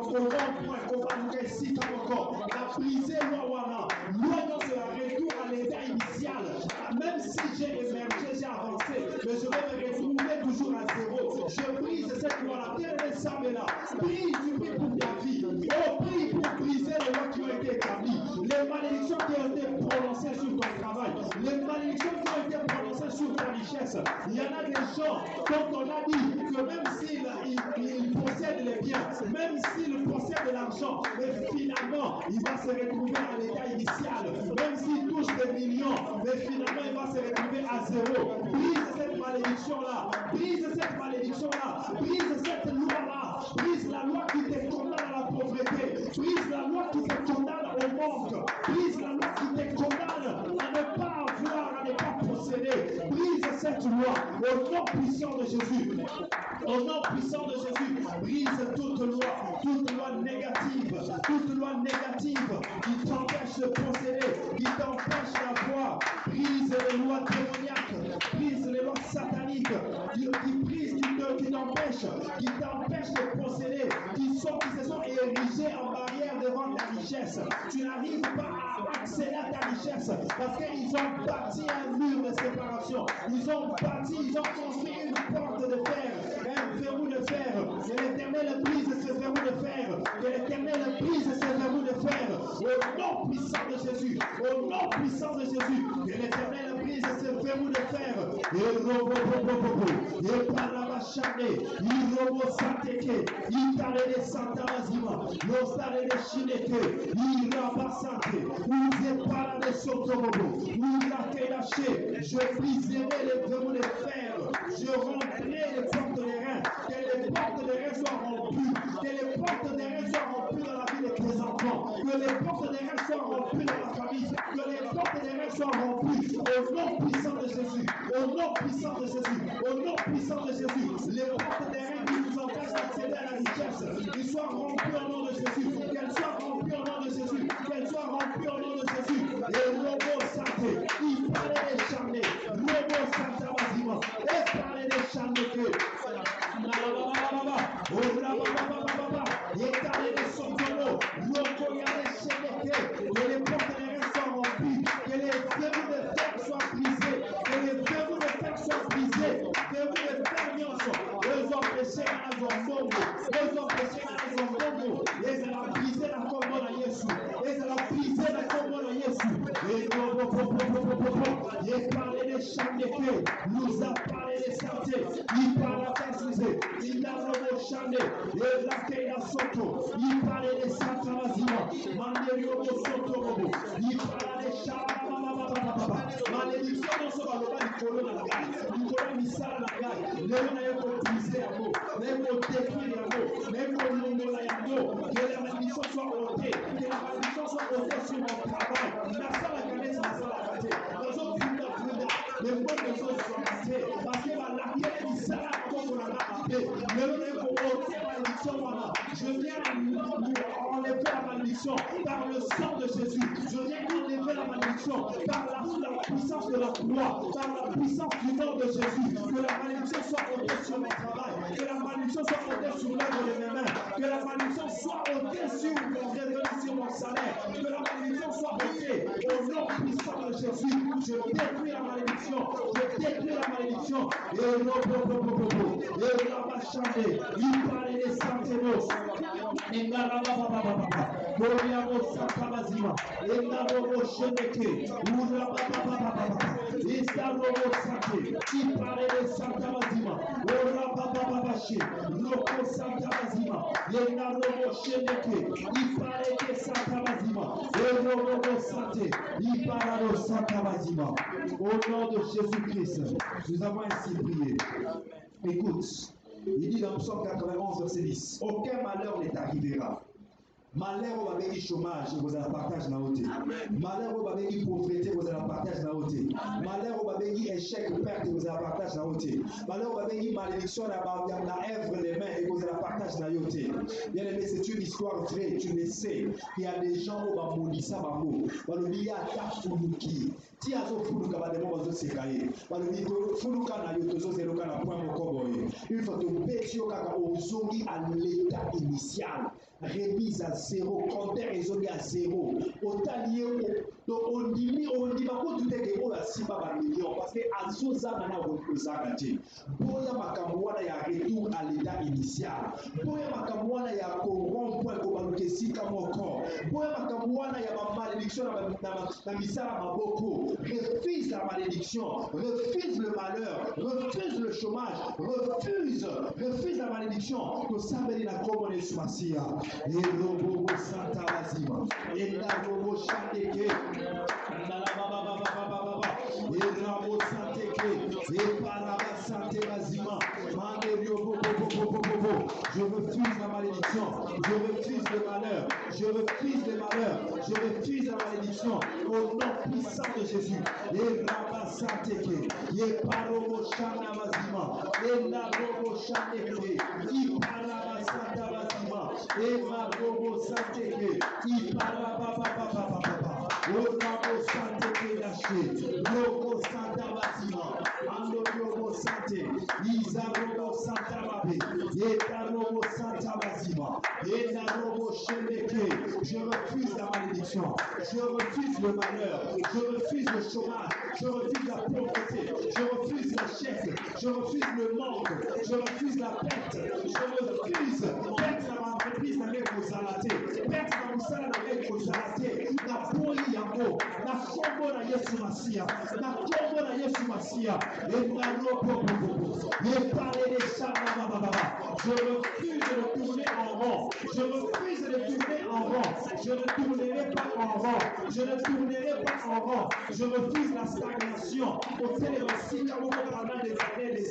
au bon point qu'on va nous réciter encore. La brisée Loawana. Loawana c'est un retour à l'état initial. Même si j'ai émergé, j'ai avancé, mais je vais me retrouver toujours à zéro. Je brise cette loi-là. Quelle est ça là? Prie, tu pries pour ta vie. Oh, prie pour briser les lois qui ont été établies. Les malédictions qui ont été prononcées sur ton travail. Les malédictions qui ont été prononcées sur ta richesse. Il y en a des gens dont on a dit que même s'ils possèdent les biens, même s'ils possèdent l'argent, mais finalement, il va se retrouver à l'état initial. Même s'il touche des millions, mais finalement, il va se retrouver à zéro. Brise cette malédiction-là. Brise cette malédiction-là. Brise cette loi-là. Brise la loi qui te condamne à la pauvreté. Brise la loi qui te condamne au manque. Brise la loi qui te condamne à ne pas avoir, à ne pas posséder. Brise cette loi au nom puissant de Jésus. Au nom puissant de Jésus, brise toute loi négative qui t'empêche de posséder, qui t'empêche d'avoir. Brise les lois démoniaques, brise les lois sataniques, qui t'empêchent de posséder, qui se sont érigés en barrière devant ta richesse. Tu n'arrives pas à accéder à ta richesse parce qu'ils ont bâti un mur de séparation. Ils ont construit une porte de fer, un verrou de fer. Que l'Éternel brise ce verrou de fer. Que l'Éternel brise ce verrou de fer. Au nom puissant de Jésus. Au nom puissant de Jésus. Que l'Éternel brise ce verrou de fer. Et parabachane. Il robo santeke. Il tare de santa mazima. L'ostare de chineke. Il rabasante. Il zepara de sotobobo. Il l'a lâché. Je briserai les verrous de fer. Je romprai les portes des reins. Que les portes des reins soient rompues. Que les portes des reins soient rompues dans la vie de tes enfants. Que les portes des reins soient rompues dans la famille. Que les portes des reins soient rompues. Au nom puissant de Jésus. Au nom puissant de Jésus. Au nom puissant de Jésus. Les portes des reins qui nous empêchent d'accéder à la richesse. Qu'ils soient rompues au nom de Jésus. Qu'elles soient rompues au nom de Jésus. Qu'elles soient rompues au nom de Jésus. Et Robo Santé. Il parlait des charnés. Robo Santa Mazima. Et parlait des charnés. Que les portes des reins soient remplies, que les verrous de fer soient brisés, que les verrous de fer soient brisés, verrous de fer ils ont prêché à Zongongo, ils ont prêché à Zongongo, ils ont brisé la combo à Yesu, ils ont brisé la combo à Yesu, et il parlait des chants de feu, nous a parlé des santé, il parlait d'Assisé, il a le chanté, et la Keïda Soto, il parlait des Santa Mazima, Manderio Soto, il parlait des chants. Malédiction non solo baloba likolo na ngai likolo misala na ngai lelo na yo kobrise yango na yo kodétruire yango na yo kolongola yango que la malédiction soit ôtée que la malédiction soit ôtée sur mon travail nasalaka neti nasalaka te nazofunda les bonnes choses soient te parce que balakele misala na kombo na nga te lelo na yo koôte malédiction wana je viens enlever la malédiction par le sang de Jésus je viens enlever la malédiction par la puissance de la croix, par la puissance du nom de Jésus, que la malédiction soit ôtée sur mon travail, Que la malédiction soit ôtée sur l'œuvre de mes mains. Que la malédiction soit ôtée sur mon revenu, sur mon salaire. Que la malédiction soit ôtée au nom puissant de Jésus. Je détruis la malédiction. Je détruis la malédiction. Et non, et la machane. Il parle des santéros. Et la rabababababa. Boriamo Sakamazima. Et la robo Shemeke. Ou la bababababa. Et sa robo Sante. Il parle des Santamazima. Oh la babababache. Roko Santamazima. Et la robo Shemeke. Il parle des Santamazima. Et robo Sante. Il parle de Santamazima. Au nom de Jésus-Christ, nous avons ainsi prié. Écoute, il dit dans Psaume 91, verset 10, aucun malheur ne t'arrivera. Malheur au babé chômage, vous allez partage na côté. Malheur au babé pauvreté, vous allez partage na côté. Malheur au babé échec, perte, vous allez partage na côté. Malheur au babé malédiction, la œuvre des mains, et vous allez partage na côté. Bien aimé, c'est une histoire vraie, tu le sais. Il y a des gens au baboli ça babo. Balobi a ta fuluki. Ti azo fuluka ba demo bazo sekaye. Balobi fuluka na yoto zo zeloka na point mokoboye. Il faut que betio kaka ozongi à l'état initial. Remise à zéro, compteur ezongi à zéro. Otalié on dit pas tout est que on a si pas million parce que azoza na okozaka te. Boya makamwana ya retour à l'état initial. Boya makamwana ya corrompre point ko baluke sika moko. Boya makamwana ya malédiction na misala maboko. Refuse la malédiction, refuse le malheur, refuse le chômage, refuse la malédiction. Que ça veut dire la commune sumasia. Et robo santa bazima. Et la robo chateke. Et rabo santeke. Et paraba sante bazima. Je refuse la malédiction. Je refuse le malheur. Je refuse le malheur. Je refuse la malédiction. Au nom puissant de Jésus. Et raba santeke. Et parobo shana bazima. Et la robo chateke. Et paraba santa bazima. Et ma robo santeke. Et paraba papa. Robo santeke lâché. Robo santa bazima. Ando robo sante. Isa robo santa babe. Et ta robo santa bazima. Et la robo shemeke. Je refuse la malédiction. Je refuse le malheur. Je refuse le chômage. Je refuse la pauvreté. Je refuse l'échec. Je refuse le manque. Je refuse la perte. Je refuse perte dans ma entreprise dans les Kozalate. Perte dans mon salaire dans les Kozalate. Na poli yango. Na kombo na Yesu Masia. Na kombo na Yesu Masia. Et na robo. Et parler des chambres bababa. Je refuse de tourner en rond. Je refuse de tourner en rond. Je ne tournerai pas en rond. Je ne tournerai pas en rond. Je refuse la stagnation. Au télévisé, comme pendant des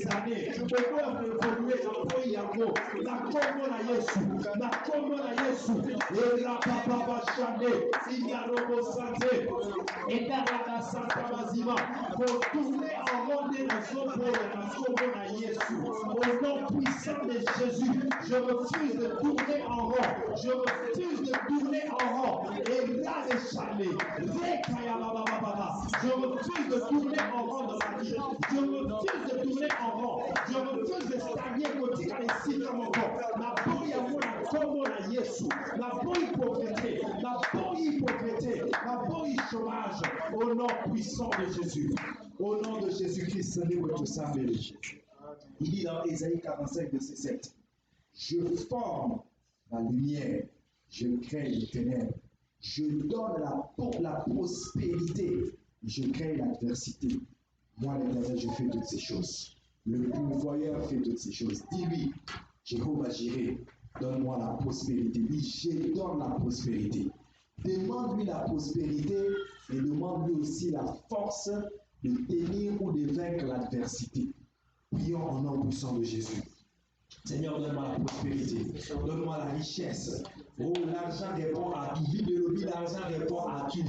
années. Je peux évoluer dans le pays yango. La combo na Yesu. La combo na Yesu. Et la papa chande. Il y a robo santé. Et dans la santa mazima. Pour tourner en rond de la combo na Yesu. Au nom puissant de Jésus. Je refuse de tourner en rond. Je refuse de tourner en rond. Et là, les chalets. Je refuse de tourner en rond dans ma vie. Je refuse de tourner en rond. Je refuse de stagner côté à ici dans mon corps. La boy à moi, la combo à Yesu. La boy pauvreté. La boy chômage. Au nom puissant de Jésus. Au nom de Jésus-Christ, Seigneur, tout ça, il dit dans Ésaïe 45, verset 7. Je forme la lumière, je crée les ténèbres, je donne la prospérité, je crée l'adversité. Moi, l'Éternel, je fais toutes ces choses. Le pourvoyeur fait toutes ces choses. Dis-lui, Jéhovah Jireh, donne-moi la prospérité. Lui, je donne la prospérité. Demande-lui la prospérité et demande-lui aussi la force de tenir ou de vaincre l'adversité. Prions au nom puissant de Jésus. Seigneur, donne-moi la prospérité, donne-moi la richesse. Oh, l'argent répond à tout. Vie de l'objet, l'argent répond à tout.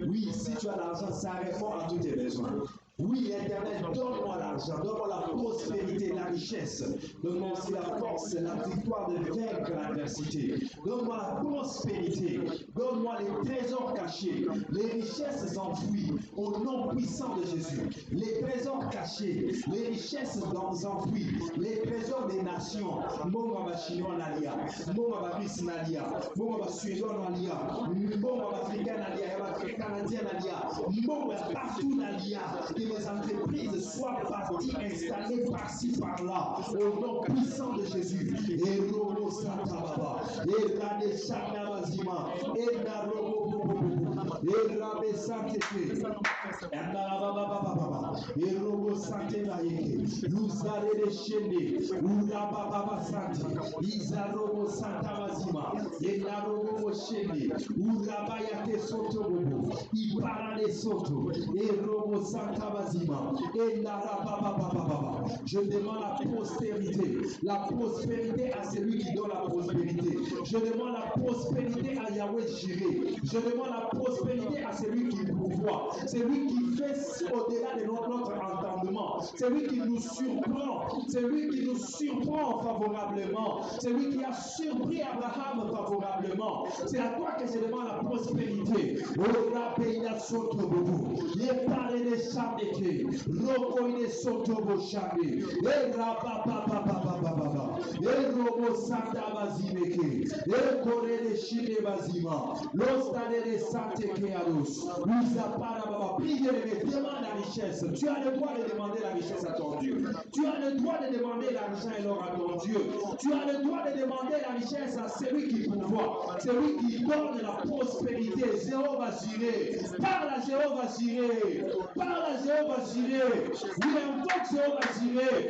Oui, si tu as l'argent, ça répond à tous tes besoins. Oui, Éternel, donne-moi l'argent, donne-moi la prospérité, la richesse. Donne-moi aussi la force, la victoire de vaincre l'adversité. Donne-moi la prospérité. Donne-moi les trésors cachés, les richesses enfouies au nom puissant de Jésus. Les trésors cachés, les richesses enfouies, les trésors des nations. Monga ba chinois nalia, monga ba russe nalia, monga ba suédois nalia, monga ba africain nalia, ba canadien nalia, monga partout nalia. Que les entreprises soient parties, installées par-ci par-là, au nom puissant de Jésus. Et Robo Santa Baba, et Rade Shana Bazima, et Narobo, et Rabe Sante, et Robo Sante Maïke, Luzare de Shende, Uraba Baba Sante, Izarobo Santa Bazima, et Narobo Shende, Uraba Yate Soto Bobo, Ibara de Soto, et Robo Santa Bazima, et Narababa. Je demande la prospérité à celui qui donne la prospérité. Je demande la prospérité à Yahweh Jireh. Je demande la prospérité à celui qui pourvoit, celui qui fait au-delà de notre entendement, celui qui nous surprend, celui qui nous surprend favorablement, celui qui a surpris Abraham favorablement. C'est à toi que je demande la prospérité. Les parler des Chameke, Rokoine Sotobo Chame, et Rababababababa, et Robo Santa Bazimeke, et Kore de Chine Bazima, l'Ostade de Sante Keados, Uzaparababa, prie de me demande la richesse. Tu as le droit de demander la richesse à ton Dieu. Tu as le droit de demander l'argent et l'or à ton Dieu. Tu as le droit de demander la richesse à celui qui pourvoit, celui qui donne la prospérité. Jéhovah Jireh, parle à Jéhovah Jireh, parle à Jéhovah Jireh. Oui, invoque Jéhovah Jireh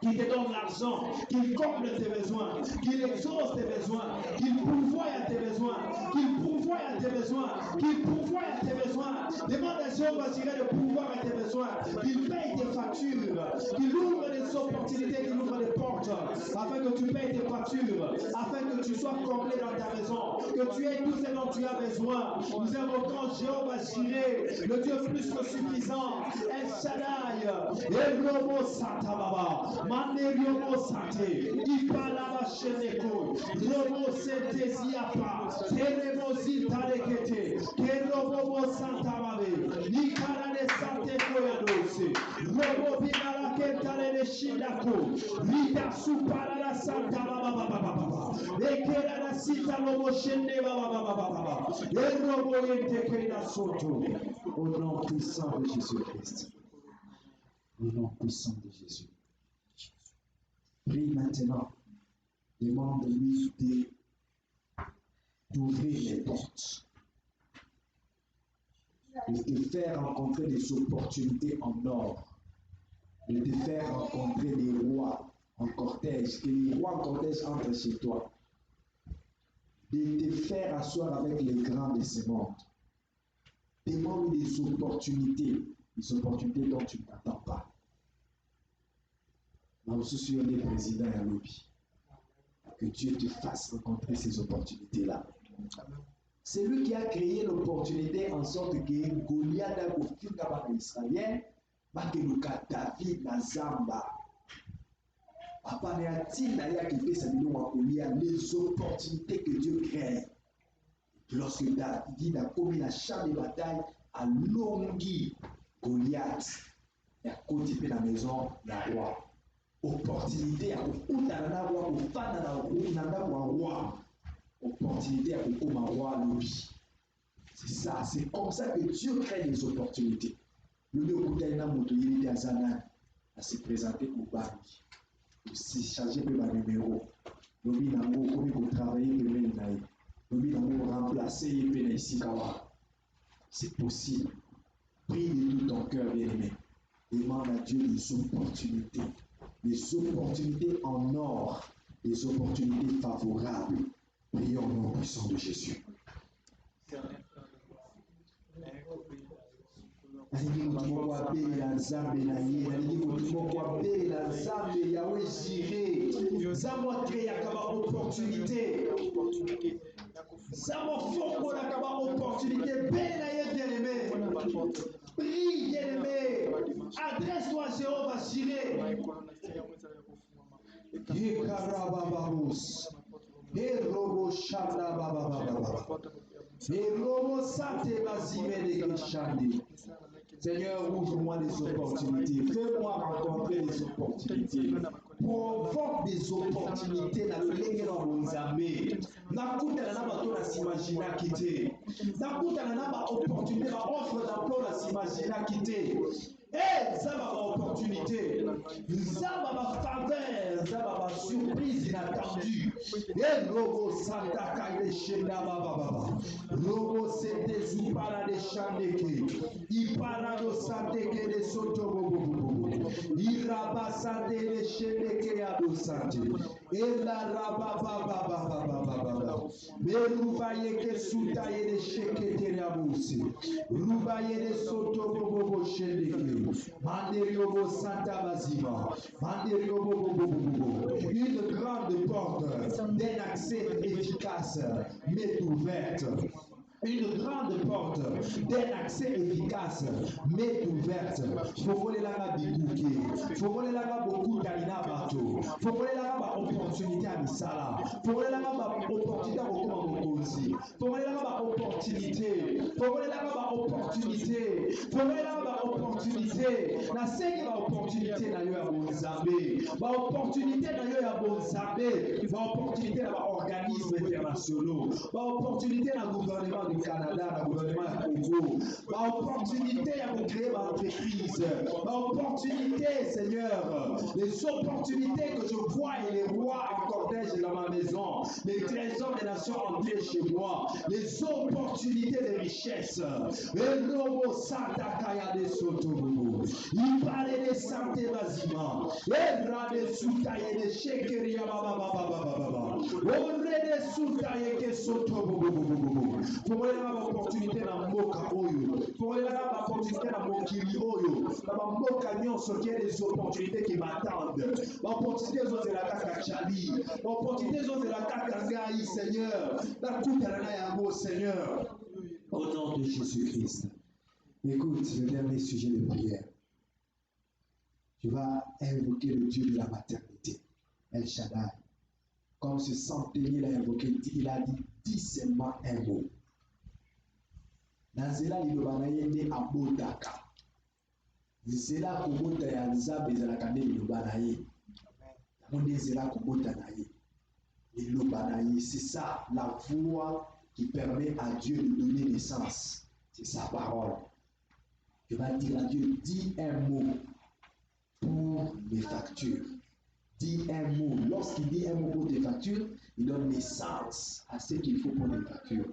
qui te donne l'argent, qu'il comble tes besoins, qu'il exauce tes besoins, qu'il pourvoie à tes besoins, qu'il pourvoie à tes besoins, qu'il pourvoie à tes besoins. Demande à Jéhovah Jireh de pourvoir à tes besoins, qu'il paye tes factures, qu'il ouvre des opportunités, qu'il ouvre des portes, afin que tu payes tes factures, afin que tu sois comblé dans ta maison, que tu aies tout ce dont tu as besoin. Nous invoquons Jéhovah Jireh, le Dieu plus que suffisant, El Shaddai, El Robo Santa Baba, Manderiomo Sante, Ipalaba Sheneko, Robo Sente Ziapa, Teremo Zintarekete, Kerobo Santa Babe, Nikarane Sante Koyadose, Robo Binara Ketare de Shindako, Rita Supara Santa Baba, Ekera Sita Lobo Shende Baba, et Robo Yente Kena Soto, au nom puissant de Jésus-Christ. Au nom puissant de Jésus. Prie maintenant. Demande-lui d'ouvrir les portes. De te faire rencontrer des opportunités en or. De te faire rencontrer des rois en cortège. Que les rois en cortège entrent chez toi. De te faire asseoir avec les grands de ce monde. Demande des opportunités dont tu ne t'attends pas. Nous sommes des présidents et lobby. Que Dieu te fasse rencontrer ces opportunités-là. C'est lui qui a créé l'opportunité en sorte que Goliath a confié à Israël, que David na Zamba. Papa ne a-t-il d'ailleurs qui fait sa vidéo les opportunités que Dieu crée. Lorsque David a commis la champ de bataille à Longi, Goliath, il a continué la maison la roi. Opportunité à kukutana roi, kufana na roi. Opportunité à kukuma roi lobby. C'est ça, c'est comme ça que Dieu crée les opportunités. Le Kutaina Motoyeli Azana à se présenter au Bari. Aussi chargé de ma numéro. Lobby Nango, comme vous travaillez, Lobby Nango remplacer Isikawa. C'est possible. Prie de tout ton cœur, bien-aimé. Demande à Dieu des opportunités en or, des opportunités favorables. Prions au nom puissant de Jésus. Alingi mutumo kwa bei la Nzambe na ye, alingi mutumo kwa bei la Nzambe Yahweh Jireh. Nzambe créa kama opportunité. Nzambe fongo na kama opportunité. Bei na ye bien-aimé. Prie bien-aimé. Yekarabababos. Erobo shanda bababababa. Erobo sate bazimene keshandi. Seigneur, ouvre-moi des opportunités. Fais-moi rencontrer des opportunités. Provoque des opportunités dans le lenge wa bonzambe. Nakutana na bato na s'imagina kite. Nakutana na ba opportunité, ba offre d'emploi na s'imagina kite. Eh, ça va ba opportunité. Ça va ba faveur, ça va ba surprise inattendue. Eh, robo santa kaile shenda baba baba. Robo sete zupara de chandeke. Iparado santeke de soto bobo. Iraba sante de shendeke ado sante. Ela raba baba baba. Beruba yeke suta yede shekete rabusi. Ruba yede soto bobo shendeke. Manderiobo santa bazima. Manderiobo bobo. Une grande porte d'un accès efficace m'est ouverte. Une grande porte d'un accès efficace m'est ouverte. Fofole langa bikuke. Fofole langa beaucoup d'alina bato. Fofole langa ba opportunité à misala. Fofole langa ba opportunité à okoma mokonzi. Fofole langa ba opportunité. Fofole langa ba opportunité. Fofole langa ba opportunité. Na senge ba opportunité na yo ya bonzambe. Ba opportunité na yo ya bonzambe. Ba opportunité na ba organismes internationaux. Ba opportunité na gouvernement du Canada, le gouvernement du Congo, l'opportunité à créer ma entreprise, l'opportunité, Seigneur, les opportunités que je vois et les rois en cortège dans ma maison, les trésors des nations entrés chez moi, les opportunités de richesse. Et l'homo santa kaya de sotobobo, il parlait de santé basima, et rade soutaye de shekeria baba, on de soutaye que sotobobo. Pour les opportunités dans Moka Oyo, pour les opportunités dans Mokili Oyo, dans Moka Nyonso qui a des opportunités qui m'attendent. L'opportunité de la Kaka Chali, l'opportunité de la Kaka Gaï, Seigneur, dans toute la Yamo, Seigneur, au nom de Jésus-Christ. Écoute le dernier sujet de prière. Tu vas invoquer le Dieu de la maternité, El Shaddai. Comme ce centenier l'a invoqué, il a dit, dis seulement un mot. Nazela liloba na ye nde abotaka. Nzela kobota ya nzambe ezalaka nde liloba na ye. Yango nde nzela kobota na ye. Liloba na ye, c'est ça la voix qui permet à Dieu de donner naissance. C'est sa parole. Tu vas dire à Dieu, dis un mot pour mes factures. Dis un mot. Lorsqu'il dit un mot pour tes factures, il donne naissance à ce qu'il faut pour les factures.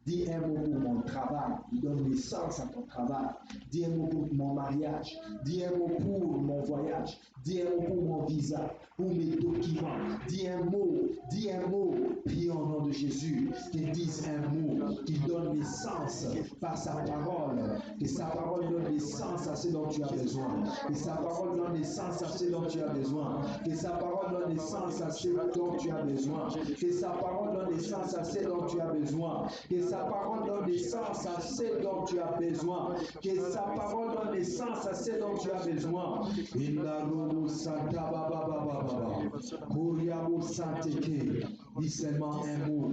Dis un mot pour mon travail, il donne naissance à ton travail. Dis un mot pour mon mariage, dis un mot pour mon voyage, dis un mot pour mon visa, pour mes documents. Dis un mot, prie au nom de Jésus, qu'il dise un mot, qu'il donne naissance par sa parole, que sa parole donne naissance à ce dont tu as besoin, que sa parole donne naissance à ce dont tu as besoin, que sa parole donne naissance à ce dont tu as besoin, que sa parole donne naissance à ce dont tu as besoin, que sa parole donne naissance à ce dont tu as besoin, que sa parole donne naissance à ce dont tu as besoin. Dis seulement un mot.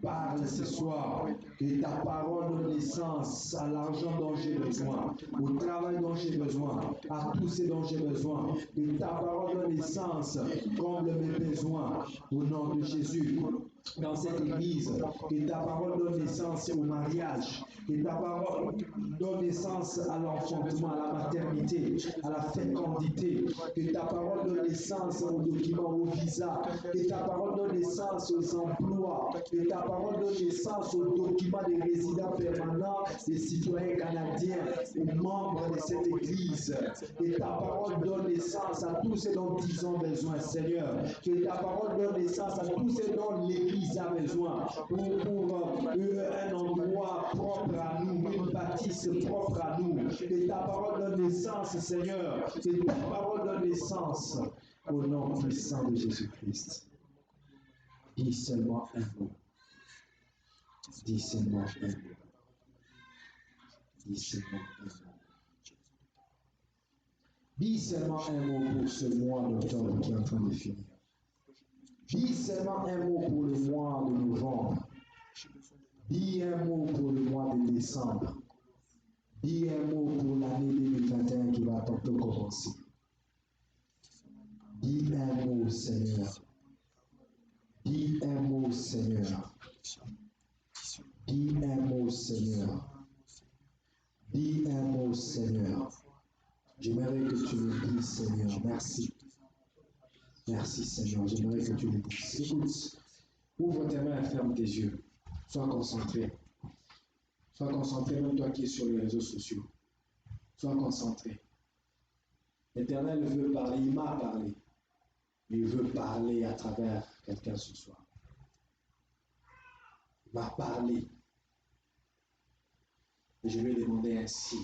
Parle ce soir, que ta parole donne naissance à l'argent dont j'ai besoin, au travail dont j'ai besoin, à tout ce dont j'ai besoin. Que ta parole donne naissance, comble mes besoins, au nom de Jésus. Dans cette église, que ta parole donne naissance au mariage, que ta parole donne naissance à l'enfantement, à la maternité, à la fécondité, que ta parole donne naissance aux documents, au visa, que ta parole donne naissance aux emplois, que ta parole donne naissance aux documents des résidents permanents, des citoyens canadiens, aux membres de cette église, que ta parole donne naissance à tous ceux dont ils ont besoin, Seigneur, que ta parole donne naissance à tous ceux dont l'église a besoin, pour un endroit propre à nous, une bâtisse propre à nous, que ta parole donne naissance, Seigneur, que ta parole donne naissance au nom puissant de Jésus-Christ. Dis seulement un mot. Dis seulement un mot. Dis seulement un mot. Dis seulement un mot pour ce mois d'octobre qui est en train de finir. Dis seulement un mot pour le mois de novembre. Dis un mot pour le mois de décembre. Dis un mot pour l'année 2021 qui va tantôt commencer. Dis un mot, Seigneur. Dis un mot, Seigneur. Dis un mot, Seigneur. Dis un mot, Seigneur. J'aimerais que tu le dises, Seigneur. Merci. Merci, Seigneur. J'aimerais que tu le dises. Écoute, ouvre tes mains et ferme tes yeux. Sois concentré. Sois concentré, même toi qui es sur les réseaux sociaux. Sois concentré. L'Éternel veut parler, il m'a parlé. Il veut parler à travers quelqu'un ce soir. Il m'a parlé. Et je lui ai demandé ainsi.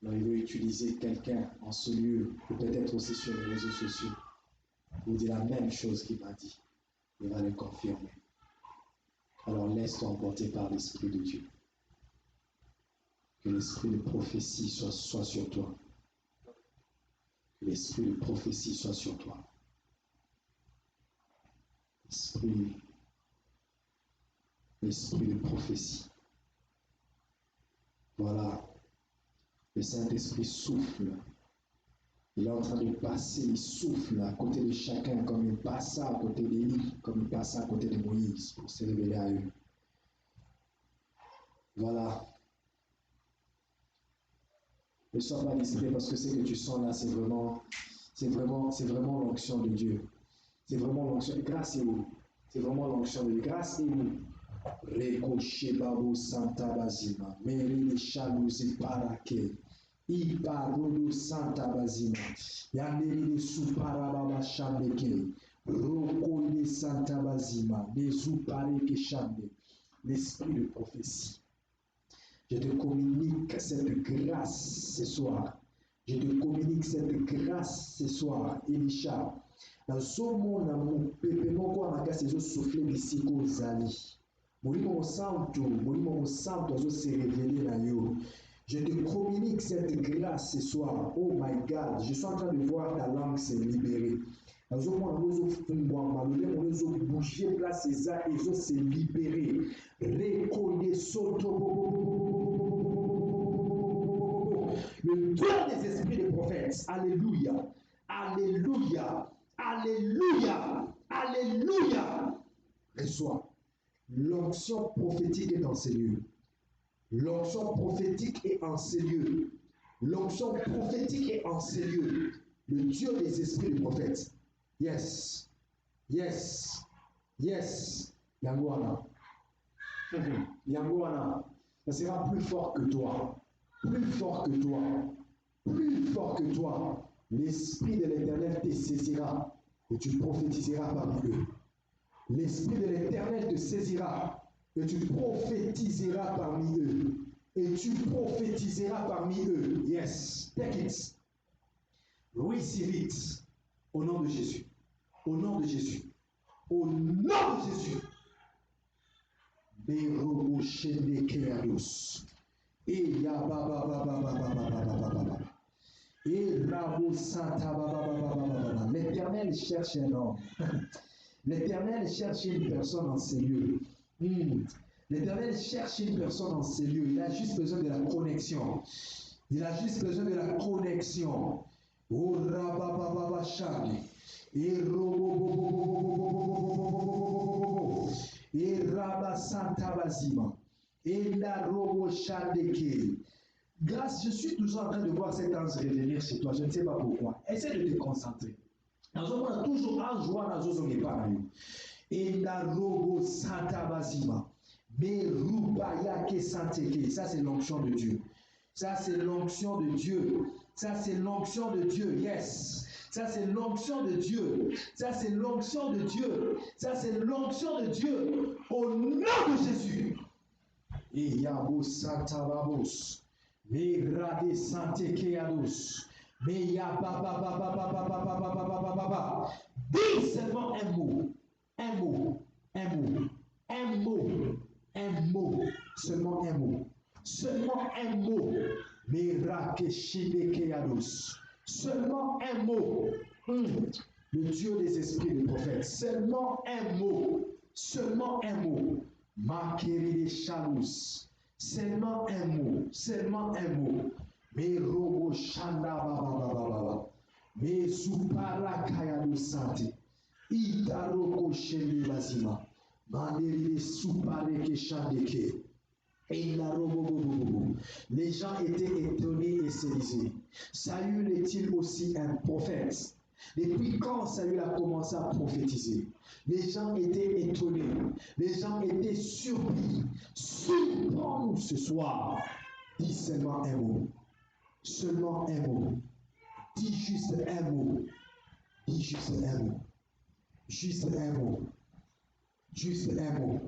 Alors il veut utiliser quelqu'un en ce lieu, ou peut-être aussi sur les réseaux sociaux, pour dire la même chose qu'il m'a dit. Il va le confirmer. Alors laisse-toi emporter par l'Esprit de Dieu. Que l'esprit de prophétie soit sur toi. Que l'esprit de prophétie soit sur toi. L'esprit de prophétie. Voilà. Le Saint-Esprit souffle. Il est en train de passer, il souffle à côté de chacun comme il passa à côté d'Élie, comme il passa à côté de Moïse pour se révéler à eux. Voilà. Ne sois pas distrait parce que ce que tu sens là, c'est vraiment l'onction de Dieu. C'est vraiment l'onction. Grâce et où? C'est vraiment l'onction de Dieu. Grâce et où? Rekoshe Babo Santa Bazima, Meri Shaluzi Parake, Iparodo Santa Bazima, Yaneri Suparababa Shambeke, Roko de Santa Bazima, Nezupareke Shambe, l'esprit de prophétie. Je te communique cette grâce ce soir. Je te communique cette grâce ce soir, Elisha. Dans ce monde, mon peuple, mon corps, ma casse, je souffle d'ici qu'aux zali. Molimo Santo se révéler dans yo. Je te communique cette grâce ce soir. Oh my God, je suis en train de voir ta langue se libérer. Dans ce monde, nous allons bouger place et ça, et ça se libérer. Reconnaissons le Dieu des esprits des prophètes. Alléluia. Alléluia. Alléluia. Alléluia. Reçois. L'onction prophétique est en ces lieux. L'onction prophétique est en ces lieux. L'onction prophétique est en ces lieux. Le Dieu des esprits des prophètes. Yes. Yes. Yes. Yangoana. Yangoana. Ça sera plus fort que toi. Plus fort que toi. Plus fort que toi. L'Esprit de l'Éternel te saisira et tu prophétiseras parmi eux. L'Esprit de l'Éternel te saisira et tu prophétiseras parmi eux. Et tu prophétiseras parmi eux. Yes, take it. Receive it. Au nom de Jésus. Au nom de Jésus. Au nom de Jésus. Et l'Éternel cherche un homme. L'Éternel cherche une personne en ces lieux. L'Éternel cherche une personne en ces lieux. Il a juste besoin de la connexion. Il a juste besoin de la connexion. Oh rabababa shani. Et robo. Et rabasanta bazima. Et la robo shandeke. Grâce, je suis toujours en train de voir cet ange revenir chez toi. Je ne sais pas pourquoi. Essaie de te concentrer. Nous avons toujours en joie dans nos zones. Et la robo santa bazima. Mais rubayake santeke. Ça, c'est l'onction de Dieu. Ça, c'est l'onction de Dieu. Ça, c'est l'onction de Dieu. Yes. Ça, c'est l'onction de Dieu. Ça, c'est l'onction de Dieu. Ça, c'est l'onction de Dieu. Au nom de Jésus. Et yabo santa babos. Mais rade santeke ados. Mais ya dis seulement un mot. Un mot. Un mot. Un mot. Un mot. Seulement un mot. Seulement un mot. Mais rakeshide keados. Seulement un mot. Le Dieu des esprits des prophètes. Seulement un mot. Seulement un mot. Makeri de Chalous. Seulement un mot. Seulement un mot. Mais robo shanda baba. Mais supara kaya do sante. Itaroko shende bazima. Manderi de supare ke shandeke. Les gens étaient étonnés et se disaient, Saül est-il aussi un prophète? Depuis quand Saül a commencé à prophétiser? Les gens étaient étonnés, les gens étaient surpris. Surprends-nous ce soir. Dis seulement un mot. Seulement un mot. Dis juste un mot. Dis juste un mot. Juste un mot. Juste un mot.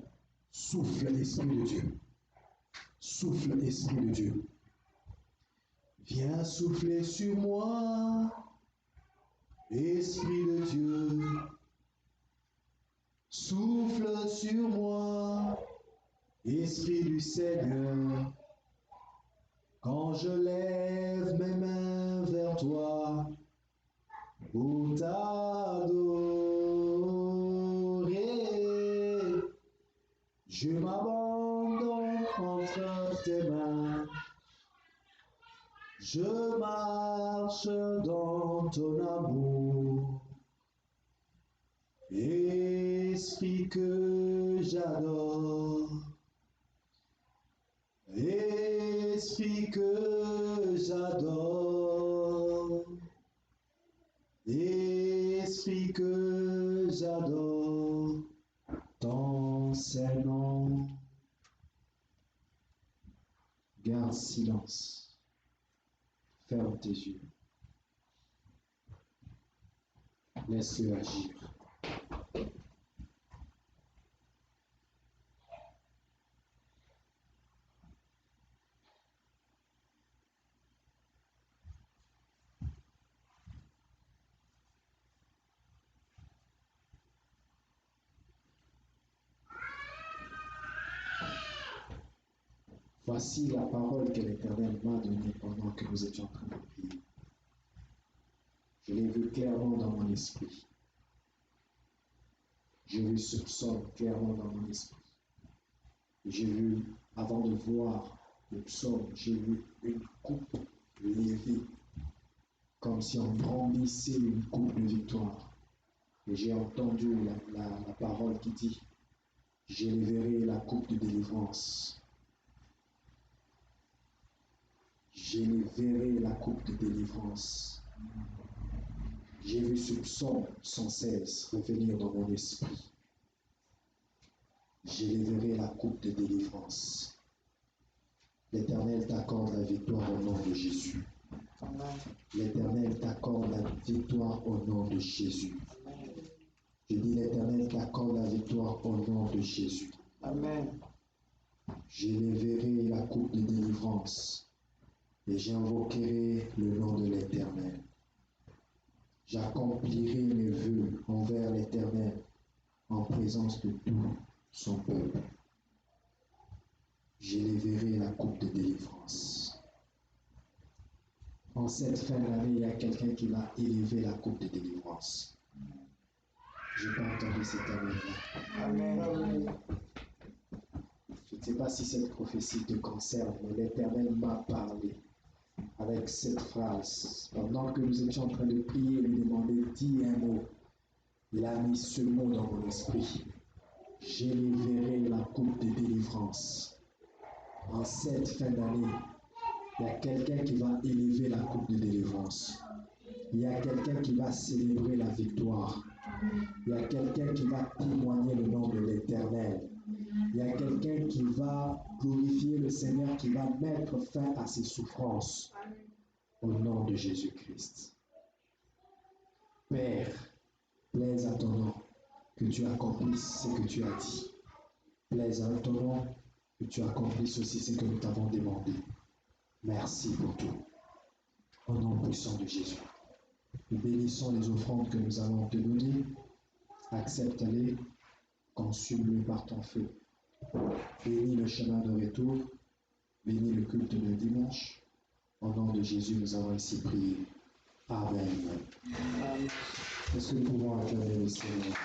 Souffle l'Esprit de Dieu. Souffle, Esprit de Dieu. Viens souffler sur moi, Esprit de Dieu. Souffle sur moi, Esprit du Seigneur. Quand je lève mes mains vers toi, pour t'adorer, je m'abandonne entre tes mains. Je marche dans ton amour, Esprit que j'adore, Esprit que j'adore, Esprit que j'adore, ton Saint-Nom. Garde silence. Ferme tes yeux. Laisse-le agir. Voici la parole que l'Éternel m'a donnée pendant que nous étions en train de prier. Je l'ai vu clairement dans mon esprit. J'ai vu ce psaume clairement dans mon esprit. J'ai vu, avant de voir le psaume, j'ai vu une coupe levée, comme si on brandissait une coupe de victoire. Et j'ai entendu la parole qui dit, j'élèverai la coupe de délivrance. J'élèverai la coupe de délivrance. J'ai vu ce psaume sans cesse revenir dans mon esprit. J'élèverai la coupe de délivrance. L'Éternel t'accorde la victoire au nom de Jésus. L'Éternel t'accorde la victoire au nom de Jésus. Je dis l'Éternel t'accorde la victoire au nom de Jésus.
Amen.
J'élèverai la coupe de délivrance et j'invoquerai le nom de l'Éternel. J'accomplirai mes vœux envers l'Éternel en présence de tout son peuple. J'élèverai la coupe de délivrance. En cette fin d'année, il y a quelqu'un qui va élever la coupe de délivrance. Je n'ai pas entendu cette année-là.
Amen.
Je ne sais pas si cette prophétie te concerne, mais l'Éternel m'a parlé avec cette phrase. Pendant que nous étions en train de prier et lui demander, dis un mot. Il a mis ce mot dans mon esprit. J'élèverai la coupe de délivrance. En cette fin d'année, il y a quelqu'un qui va élever la coupe de délivrance. Il y a quelqu'un qui va célébrer la victoire. Il y a quelqu'un qui va témoigner le nom de l'Éternel. Il y a quelqu'un qui va glorifier le Seigneur, qui va mettre fin à ses souffrances. Au nom de Jésus-Christ. Père, plaise à ton nom que tu accomplisses ce que tu as dit. Plaise à ton nom que tu accomplisses aussi ce que nous t'avons demandé. Merci pour tout. Au nom puissant de Jésus. Nous bénissons les offrandes que nous allons te donner. Accepte-les, consume-les par ton feu. Bénis le chemin de retour. Bénis le culte de dimanche. Au nom de Jésus, nous avons ainsi prié. Amen.
Amen.
Est-ce que nous pouvons acclamer le Seigneur?